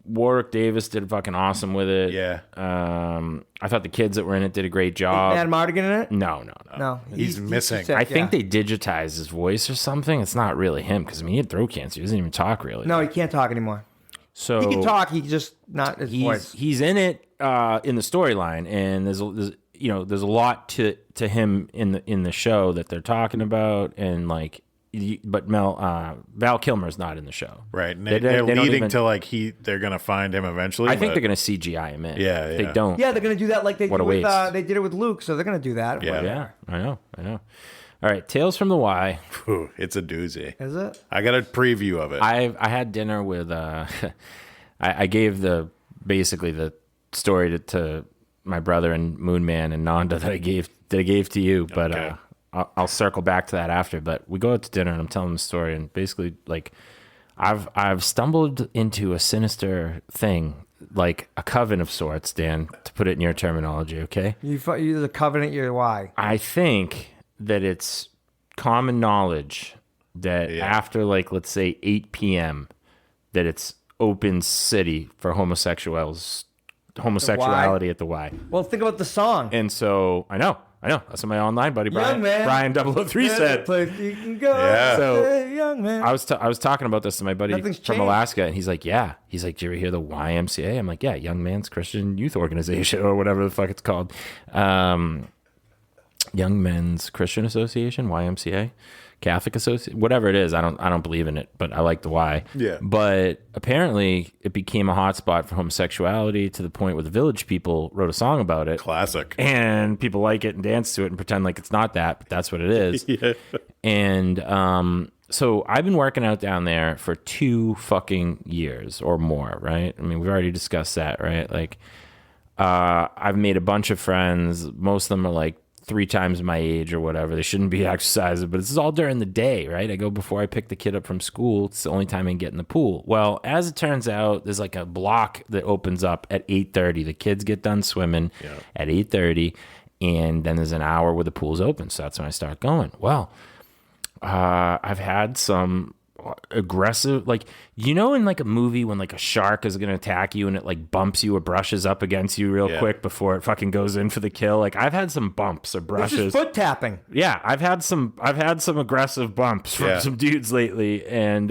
[SPEAKER 1] Warwick Davis did fucking awesome with it.
[SPEAKER 3] yeah.
[SPEAKER 1] I thought the kids that were in it did a great job.
[SPEAKER 2] Matt Mardigan in it?
[SPEAKER 1] No.
[SPEAKER 2] No,
[SPEAKER 3] He's missing.
[SPEAKER 2] sick,
[SPEAKER 1] I think
[SPEAKER 2] yeah.
[SPEAKER 1] they digitized his voice or something. It's not really him because I mean he had throat cancer. He doesn't even talk really.
[SPEAKER 2] No, he can't talk anymore.
[SPEAKER 1] So
[SPEAKER 2] He can talk. He just not his voice.
[SPEAKER 1] he's in it in the storyline, and there's a lot to him in the show that they're talking about, and like, but Val Kilmer's not in the show,
[SPEAKER 3] Right. And
[SPEAKER 1] They
[SPEAKER 3] they're
[SPEAKER 1] don't
[SPEAKER 3] leading
[SPEAKER 1] even-
[SPEAKER 3] to like they're gonna find him eventually.
[SPEAKER 1] I think
[SPEAKER 3] but-
[SPEAKER 1] they're gonna CGI him in.
[SPEAKER 3] Yeah,
[SPEAKER 1] If they
[SPEAKER 3] yeah.
[SPEAKER 1] don't.
[SPEAKER 2] Yeah, they're gonna do that like they
[SPEAKER 1] What
[SPEAKER 2] did
[SPEAKER 1] a
[SPEAKER 2] with
[SPEAKER 1] waste.
[SPEAKER 2] they did it with Luke, so they're gonna do that.
[SPEAKER 3] Yeah.
[SPEAKER 1] Yeah, I know. All right, Tales from the Y.
[SPEAKER 3] Phew, it's a doozy.
[SPEAKER 2] Is it?
[SPEAKER 3] I got a preview of it.
[SPEAKER 1] I had dinner with I gave basically the story to my brother and Moonman and Nanda that I gave to you, but
[SPEAKER 3] Okay.
[SPEAKER 1] I'll circle back to that after. But we go out to dinner and I'm telling the story, and basically like I've stumbled into a sinister thing, like a coven of sorts, Dan, to put it in your terminology, okay?
[SPEAKER 2] You the covenant. You're why?
[SPEAKER 1] I think that it's common knowledge that
[SPEAKER 3] Yeah.
[SPEAKER 1] after, like, let's say 8 p.m., that it's open city for homosexuality at the Y.
[SPEAKER 2] Well, think about the song.
[SPEAKER 1] And so I know. I know. That's what my online buddy
[SPEAKER 2] Young man.
[SPEAKER 1] Brian 003 said.
[SPEAKER 2] Place you can go.
[SPEAKER 3] Yeah.
[SPEAKER 1] So,
[SPEAKER 2] Hey, young man.
[SPEAKER 1] I was talking about this to my buddy
[SPEAKER 2] Nothing's
[SPEAKER 1] from
[SPEAKER 2] changed.
[SPEAKER 1] Alaska, and he's like, "Yeah." He's like, "Do you ever hear the YMCA?" I'm like, "Yeah, Young Man's Christian Youth Organization or whatever the fuck it's called." Young Men's Christian Association, YMCA, Catholic Association, whatever it is. I don't believe in it, but I like the Y.
[SPEAKER 3] Yeah.
[SPEAKER 1] But apparently, it became a hotspot for homosexuality to the point where the Village People wrote a song about it.
[SPEAKER 3] Classic.
[SPEAKER 1] And people like it and dance to it and pretend like it's not that, but that's what it is.
[SPEAKER 3] Yeah.
[SPEAKER 1] And so I've been working out down there for 2 fucking years or more, right? I mean, we've already discussed that, right? Like, I've made a bunch of friends. Most of them are like 3 times my age or whatever. They shouldn't be exercising, but this is all during the day, right? I go before I pick the kid up from school. It's the only time I can get in the pool. Well, as it turns out, there's like a block that opens up at 8:30. The kids get done swimming at 8:30, and then there's an hour where the pool's open. So that's when I start going. Well, I've had some aggressive, like, you know, in like a movie when like a shark is going to attack you and it like bumps you or brushes up against you real quick before it fucking goes in for the kill. Like, I've had some bumps or
[SPEAKER 2] This
[SPEAKER 1] brushes.
[SPEAKER 2] is foot tapping.
[SPEAKER 1] Yeah, I've had some aggressive bumps from some dudes lately, and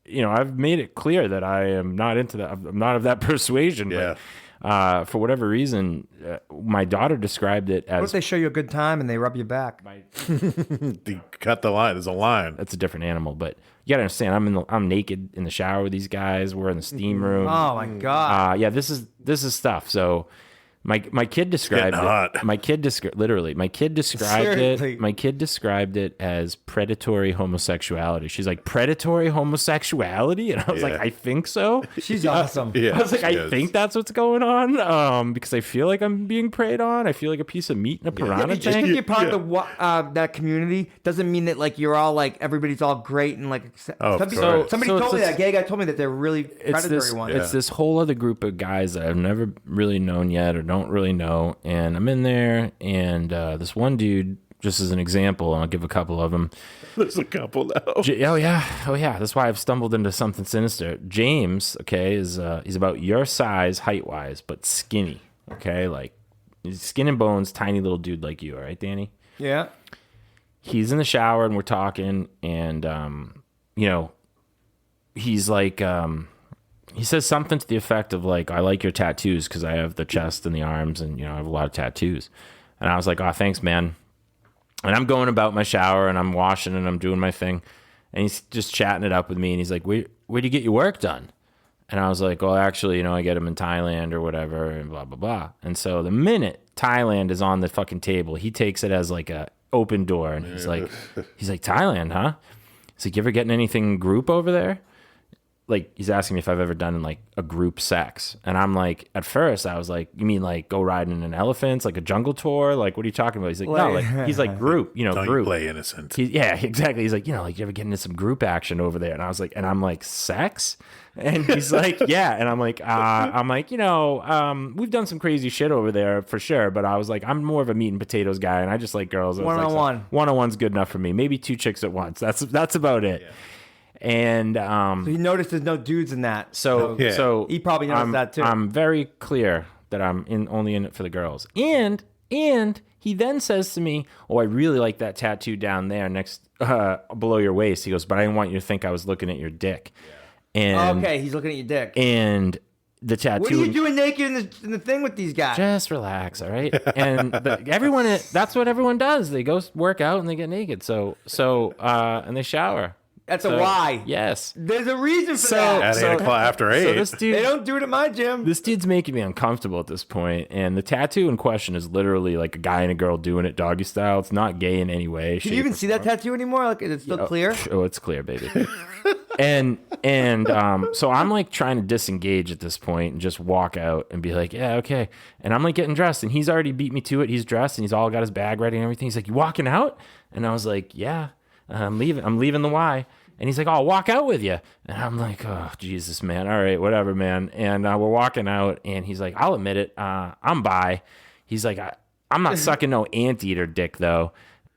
[SPEAKER 1] you know, I've made it clear that I am not into that. I'm not of that persuasion.
[SPEAKER 3] Yeah.
[SPEAKER 1] But for whatever reason, my daughter described it
[SPEAKER 2] What if
[SPEAKER 1] as
[SPEAKER 2] they show you a good time and they rub you back?
[SPEAKER 3] They cut the line. There's a line.
[SPEAKER 1] that's a different animal, but you gotta understand. I'm naked in the shower with these guys. We're in the steam room.
[SPEAKER 2] Oh my god.
[SPEAKER 1] Yeah, this is stuff. So my kid described
[SPEAKER 3] getting hot.
[SPEAKER 1] it. My kid literally. My kid described
[SPEAKER 2] Seriously.
[SPEAKER 1] it. My kid described it as predatory homosexuality. She's like, predatory homosexuality, and I was like, I think so.
[SPEAKER 2] She's awesome.
[SPEAKER 3] Yeah.
[SPEAKER 1] I was like, I
[SPEAKER 3] Yes.
[SPEAKER 1] think that's what's going on, because I feel like I'm being preyed on. I feel like a piece of meat in a piranha
[SPEAKER 2] Just because
[SPEAKER 1] tank.
[SPEAKER 2] you're part of the that community doesn't mean that like you're all like everybody's all great and like.
[SPEAKER 3] Oh,
[SPEAKER 2] somebody
[SPEAKER 3] so
[SPEAKER 2] somebody
[SPEAKER 1] it's
[SPEAKER 2] told me
[SPEAKER 1] this-
[SPEAKER 2] that gay guy told me that they're really predatory ones.
[SPEAKER 1] It's this whole other group of guys that I've never really known yet or don't really know. And I'm in there, and this one dude, just as an example, and I'll give a couple of them.
[SPEAKER 3] There's a couple now.
[SPEAKER 1] Oh yeah. That's why I've stumbled into something sinister. James, okay, is he's about your size, height wise, but skinny. Okay, like he's skin and bones, tiny little dude like you. All right, Danny.
[SPEAKER 2] Yeah.
[SPEAKER 1] He's in the shower and we're talking, and you know, he's like, he says something to the effect of like, I like your tattoos because I have the chest and the arms, and you know, I have a lot of tattoos. And I was like, oh, thanks, man. And I'm going about my shower and I'm washing and I'm doing my thing, and he's just chatting it up with me, and he's like, where'd you get your work done? And I was like, well, actually, you know, I get them in Thailand or whatever, and blah blah blah. And so the minute Thailand is on the fucking table, he takes it as like a open door, and he's like Thailand, huh? He's like, you ever getting anything group over there? Like, he's asking me if I've ever done like a group sex. And I'm like, at first I was like, you mean like go riding in elephants, like a jungle tour? Like, what are you talking about? He's like, no, like, he's like group, you know,
[SPEAKER 3] Don't
[SPEAKER 1] group.
[SPEAKER 3] you play innocent.
[SPEAKER 1] Yeah, exactly. He's like, you know, like, you ever get into some group action over there? And I was like, and I'm like, sex? And he's like, yeah. And I'm like, you know, we've done some crazy shit over there for sure. But I was like, I'm more of a meat and potatoes guy, and I just like girls.
[SPEAKER 2] One-on-one.
[SPEAKER 1] One-on-one's good enough for me. Maybe 2 chicks at once. That's about it. Yeah. And
[SPEAKER 2] So he noticed there's no dudes in that.
[SPEAKER 1] so
[SPEAKER 2] He probably noticed that too.
[SPEAKER 1] I'm very clear that I'm only in it for the girls. And he then says to me, "Oh, I really like that tattoo down there next below your waist." He goes, "But I didn't want you to think I was looking at your dick." And
[SPEAKER 2] Okay, he's looking at your dick.
[SPEAKER 1] and the tattoo.
[SPEAKER 2] What are you doing naked in the thing with these guys?
[SPEAKER 1] Just relax, all right? And that's what everyone does. They go work out and they get naked. So and they shower.
[SPEAKER 2] That's a lie.
[SPEAKER 1] Yes.
[SPEAKER 2] There's a reason for
[SPEAKER 1] So-
[SPEAKER 2] that.
[SPEAKER 3] At 8 o'clock after 8.
[SPEAKER 1] So this dude,
[SPEAKER 2] They don't do it at my gym.
[SPEAKER 1] this dude's making me uncomfortable at this point, and the tattoo in question is literally like a guy and a girl doing it doggy style. It's not gay in any way.
[SPEAKER 2] Can you even see that tattoo anymore? Like, is it still clear?
[SPEAKER 1] Oh, it's clear, baby. and so I'm like trying to disengage at this point and just walk out and be like, yeah, okay. And I'm like getting dressed, and he's already beat me to it. He's dressed and he's all got his bag ready and everything. He's like, you walking out? And I was like, yeah, I'm leaving. I'm leaving the Y. And he's like, oh, I'll walk out with you. And I'm like, oh, Jesus, man. All right, whatever, man. And we're walking out, and he's like, I'll admit it. I'm bi. He's like, I'm not sucking no anteater dick, though.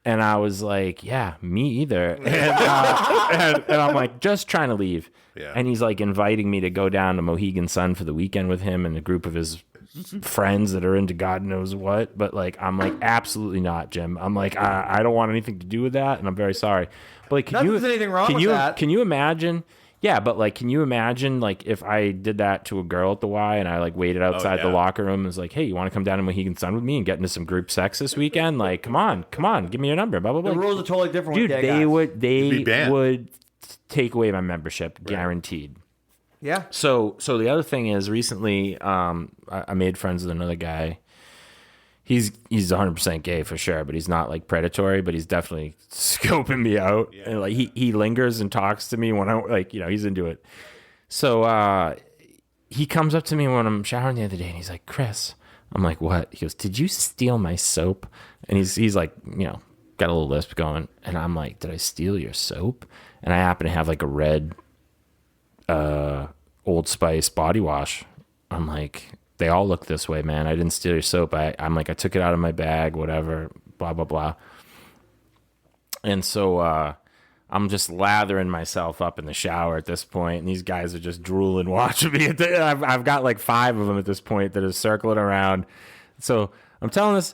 [SPEAKER 1] And I was like, yeah, me either. And I'm like, just trying to leave.
[SPEAKER 3] Yeah.
[SPEAKER 1] And he's like inviting me to go down to Mohegan Sun for the weekend with him and a group of his friends that are into God knows what, but like I'm like absolutely not, Jim. I'm like I don't want anything to do with that, and I'm very sorry. But like,
[SPEAKER 2] Nothing's anything wrong with that.
[SPEAKER 1] Can you imagine? Yeah, but like, can you imagine like if I did that to a girl at the Y and I like waited outside the locker room and was like, hey, you want to come down to Mohegan Sun with me and get into some group sex this weekend? Like, come on, give me your number. Blah blah blah.
[SPEAKER 2] The rules are totally different.
[SPEAKER 1] Dude,
[SPEAKER 2] with gay guys.
[SPEAKER 1] they would take away my membership, guaranteed.
[SPEAKER 2] Yeah.
[SPEAKER 1] So the other thing is, recently, I made friends with another guy. He's 100% gay for sure, but he's not like predatory, but he's definitely scoping me out. Yeah. And like he lingers and talks to me when I like, he's into it. So he comes up to me when I'm showering the other day and he's like, Chris, I'm like, what? He goes, did you steal my soap? And he's like, got a little lisp going. And I'm like, did I steal your soap? And I happen to have like a red Old Spice body wash. I'm like, they all look this way, man. I didn't steal your soap. I'm like, I took it out of my bag, whatever, blah, blah, blah. And so I'm just lathering myself up in the shower at this point, and these guys are just drooling, watching me. I've got like 5 of them at this point that are circling around. So I'm telling this...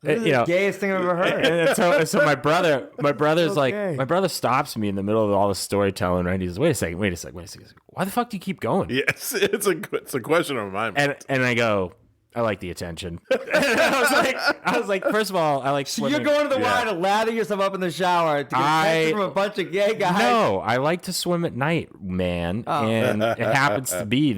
[SPEAKER 2] This is the gayest thing I've ever heard.
[SPEAKER 1] And so my brother's like, my brother stops me in the middle of all the storytelling, right? He says, wait a second. Why the fuck do you keep going?
[SPEAKER 3] Yes, it's a question of my mind.
[SPEAKER 1] And I go, I like the attention. I was like, first of all, I like
[SPEAKER 2] So
[SPEAKER 1] swimming.
[SPEAKER 2] you're going to the Y to lather yourself up in the shower to get attention from a bunch of gay guys?
[SPEAKER 1] No, I like to swim at night, man. Oh. And it happens to be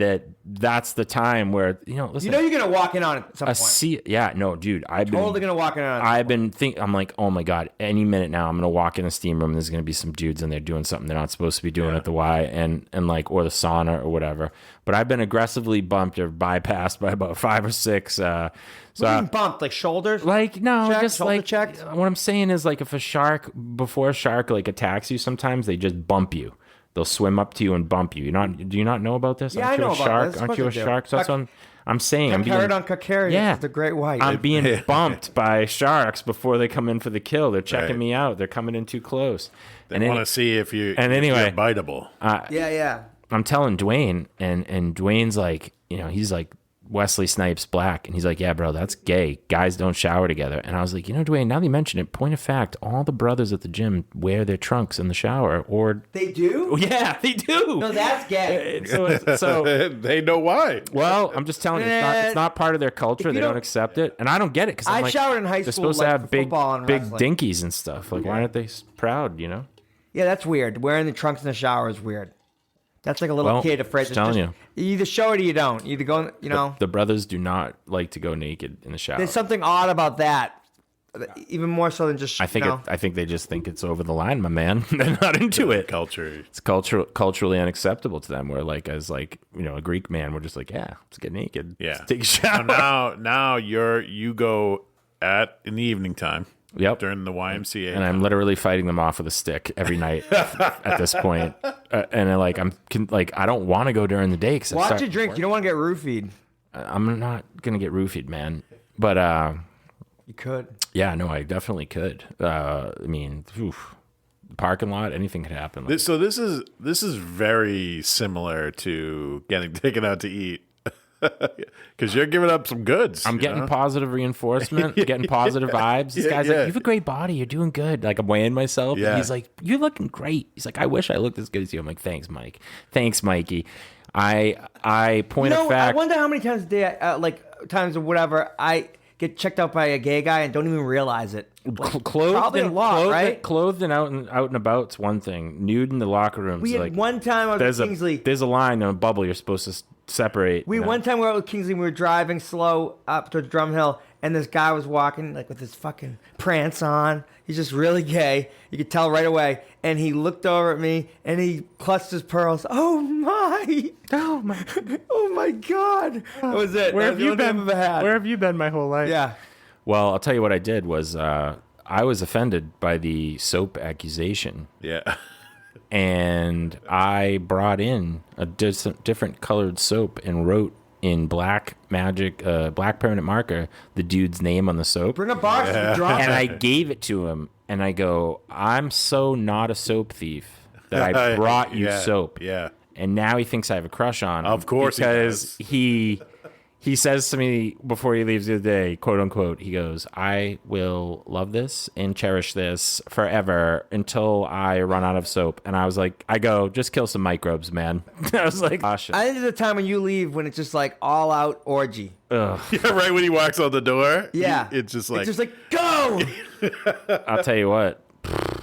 [SPEAKER 1] that's the time where, listen.
[SPEAKER 2] You're going to walk in on it at some point.
[SPEAKER 1] Yeah, no, dude.
[SPEAKER 2] Totally going to walk in on it.
[SPEAKER 1] I've been thinking, I'm like, oh my God, any minute now I'm going to walk in the steam room and there's going to be some dudes in there doing something they're not supposed to be doing at the Y and like, or the sauna or whatever. But I've been aggressively bumped or bypassed by about 5 or 6. So
[SPEAKER 2] bumped, like shoulders?
[SPEAKER 1] Like, no,
[SPEAKER 2] checked,
[SPEAKER 1] just like,
[SPEAKER 2] checked?
[SPEAKER 1] What I'm saying is like if before a shark like attacks you, sometimes they just bump you. They'll swim up to you and bump you. Do you not know about this?
[SPEAKER 2] Yeah, I know about this.
[SPEAKER 1] Aren't you a shark? So that's what I'm saying.
[SPEAKER 2] Peridon calcareus, the great white.
[SPEAKER 1] I'm being bumped by sharks before they come in for the kill. They're checking me out. They're coming in too close.
[SPEAKER 3] They want to see if you're biteable.
[SPEAKER 2] Yeah.
[SPEAKER 1] I'm telling Dwayne, and Dwayne's like, he's like Wesley Snipes black, and he's like, yeah, bro, that's gay. Guys don't shower together. And I was like, Dwayne, now that you mention it, point of fact, all the brothers at the gym wear their trunks in the shower, or
[SPEAKER 2] they do.
[SPEAKER 1] Yeah, they do.
[SPEAKER 2] No, that's gay.
[SPEAKER 1] So
[SPEAKER 3] they know why.
[SPEAKER 1] Well, I'm just telling you, it's not part of their culture. They don't accept it, and I don't get it because
[SPEAKER 2] I showered in high school.
[SPEAKER 1] They're supposed to have big dinkies and stuff. Like, why aren't they proud?
[SPEAKER 2] Yeah, that's weird. Wearing the trunks in the shower is weird. That's like a little kid afraid.
[SPEAKER 1] I'm telling you,
[SPEAKER 2] you either show it or you don't. You either go,
[SPEAKER 1] The brothers do not like to go naked in the shower.
[SPEAKER 2] There's something odd about that, even more so than just.
[SPEAKER 1] I think they just think it's over the line, my man. They're not into it.
[SPEAKER 3] Culture.
[SPEAKER 1] It's culturally unacceptable to them. Where like as like a Greek man, we're just like, yeah, let's get naked.
[SPEAKER 3] Yeah,
[SPEAKER 1] let's take a shower.
[SPEAKER 3] Now you go in the evening time.
[SPEAKER 1] Yep.
[SPEAKER 3] During the YMCA.
[SPEAKER 1] And I'm literally fighting them off with a stick every night at this point. And I don't want to go during the day. Because
[SPEAKER 2] watch your drink. You don't want to get roofied.
[SPEAKER 1] I'm not going to get roofied, man. But
[SPEAKER 2] you could.
[SPEAKER 1] Yeah, no, I definitely could. I mean, parking lot, anything could happen.
[SPEAKER 3] This is very similar to getting taken out to eat. Because you're giving up some goods.
[SPEAKER 1] I'm getting positive reinforcement, getting positive vibes. This guy's like, you have a great body. You're doing good. Like, I'm weighing myself. Yeah. And he's like, you're looking great. He's like, I wish I looked as good as you. I'm like, thanks, Mike. Thanks, Mikey. I point of fact.
[SPEAKER 2] I wonder how many times a day, times or whatever, I get checked out by a gay guy and don't even realize it. Probably a lot, right?
[SPEAKER 1] Clothed and out and about's one thing. Nude in the locker room.
[SPEAKER 2] We had one time out with Kingsley.
[SPEAKER 1] There's a line on a bubble you're supposed to separate.
[SPEAKER 2] One time we were out with Kingsley. We were driving slow up towards Drum Hill, and this guy was walking with his fucking prance on. He's just really gay. You could tell right away. And he looked over at me, and he clutched his pearls. Oh my God! That was it.
[SPEAKER 1] Where have you been? Where have you been my whole life?
[SPEAKER 2] Yeah.
[SPEAKER 1] Well, I'll tell you what I did was I was offended by the soap accusation.
[SPEAKER 3] Yeah.
[SPEAKER 1] And I brought in a different colored soap and wrote in black permanent marker the dude's name on the soap.
[SPEAKER 2] Bring a box to drop.
[SPEAKER 1] And I gave it to him, and I go, I'm so not a soap thief that I brought you soap.
[SPEAKER 3] Yeah.
[SPEAKER 1] And now he thinks I have a crush on him.
[SPEAKER 3] Of course,
[SPEAKER 1] because he He says to me before he leaves the other day, quote unquote, he goes, "I will love this and cherish this forever until I run out of soap." And I was like, just kill some microbes, man. I was like, oh, shit.
[SPEAKER 2] I think there's a time when you leave when it's just like all out orgy.
[SPEAKER 1] Ugh.
[SPEAKER 3] Yeah, right when he walks out the door.
[SPEAKER 2] Yeah.
[SPEAKER 3] It's just like
[SPEAKER 2] go!
[SPEAKER 1] I'll tell you what,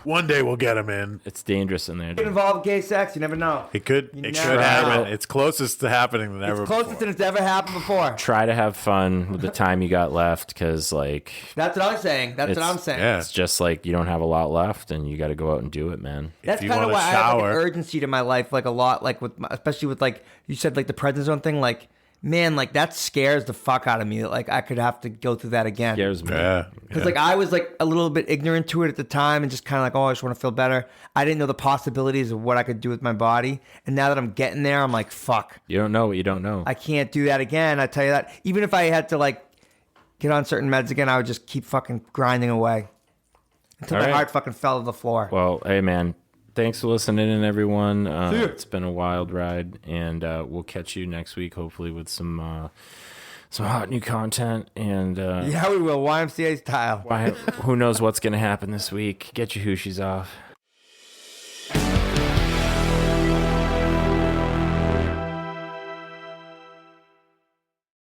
[SPEAKER 3] one day we'll get him in.
[SPEAKER 1] it's dangerous in there.
[SPEAKER 2] Get involved with gay sex, you never know.
[SPEAKER 3] It could
[SPEAKER 2] never
[SPEAKER 3] happen.
[SPEAKER 2] know.
[SPEAKER 3] It's closest to happening than ever
[SPEAKER 2] It's closest
[SPEAKER 3] before.
[SPEAKER 2] than it's ever happened before.
[SPEAKER 1] Try to have fun with the time you got left, because like
[SPEAKER 2] That's what I'm saying. That's what I'm saying.
[SPEAKER 3] Yeah.
[SPEAKER 1] it's just like you don't have a lot left, and you got to go out and do it, man.
[SPEAKER 2] That's
[SPEAKER 3] you
[SPEAKER 2] kind of
[SPEAKER 3] wanna
[SPEAKER 2] why I have like
[SPEAKER 3] shower-
[SPEAKER 2] an urgency to my life, like a lot, like with especially with like you said, like the present zone thing. Like, man, like that scares the fuck out of me. That like I could have to go through that again.
[SPEAKER 1] Scares me.
[SPEAKER 3] Yeah.
[SPEAKER 2] Because like I was like a little bit ignorant to it at the time, and just kind of like, oh, I just want to feel better. I didn't know the possibilities of what I could do with my body, and now that I'm getting there, I'm like, fuck,
[SPEAKER 1] You don't know what you don't know.
[SPEAKER 2] I can't do that again. I tell you that. Even if I had to like get on certain meds again, I would just keep fucking grinding away until
[SPEAKER 1] All
[SPEAKER 2] my
[SPEAKER 1] right.
[SPEAKER 2] heart fucking fell to the floor.
[SPEAKER 1] Well, hey, man, thanks for listening in, everyone.
[SPEAKER 2] See ya.
[SPEAKER 1] It's been a wild ride, and we'll catch you next week, hopefully, with some hot new content. And
[SPEAKER 2] Yeah, we will. YMCA style.
[SPEAKER 1] who knows what's going to happen this week. Get your hooshies off.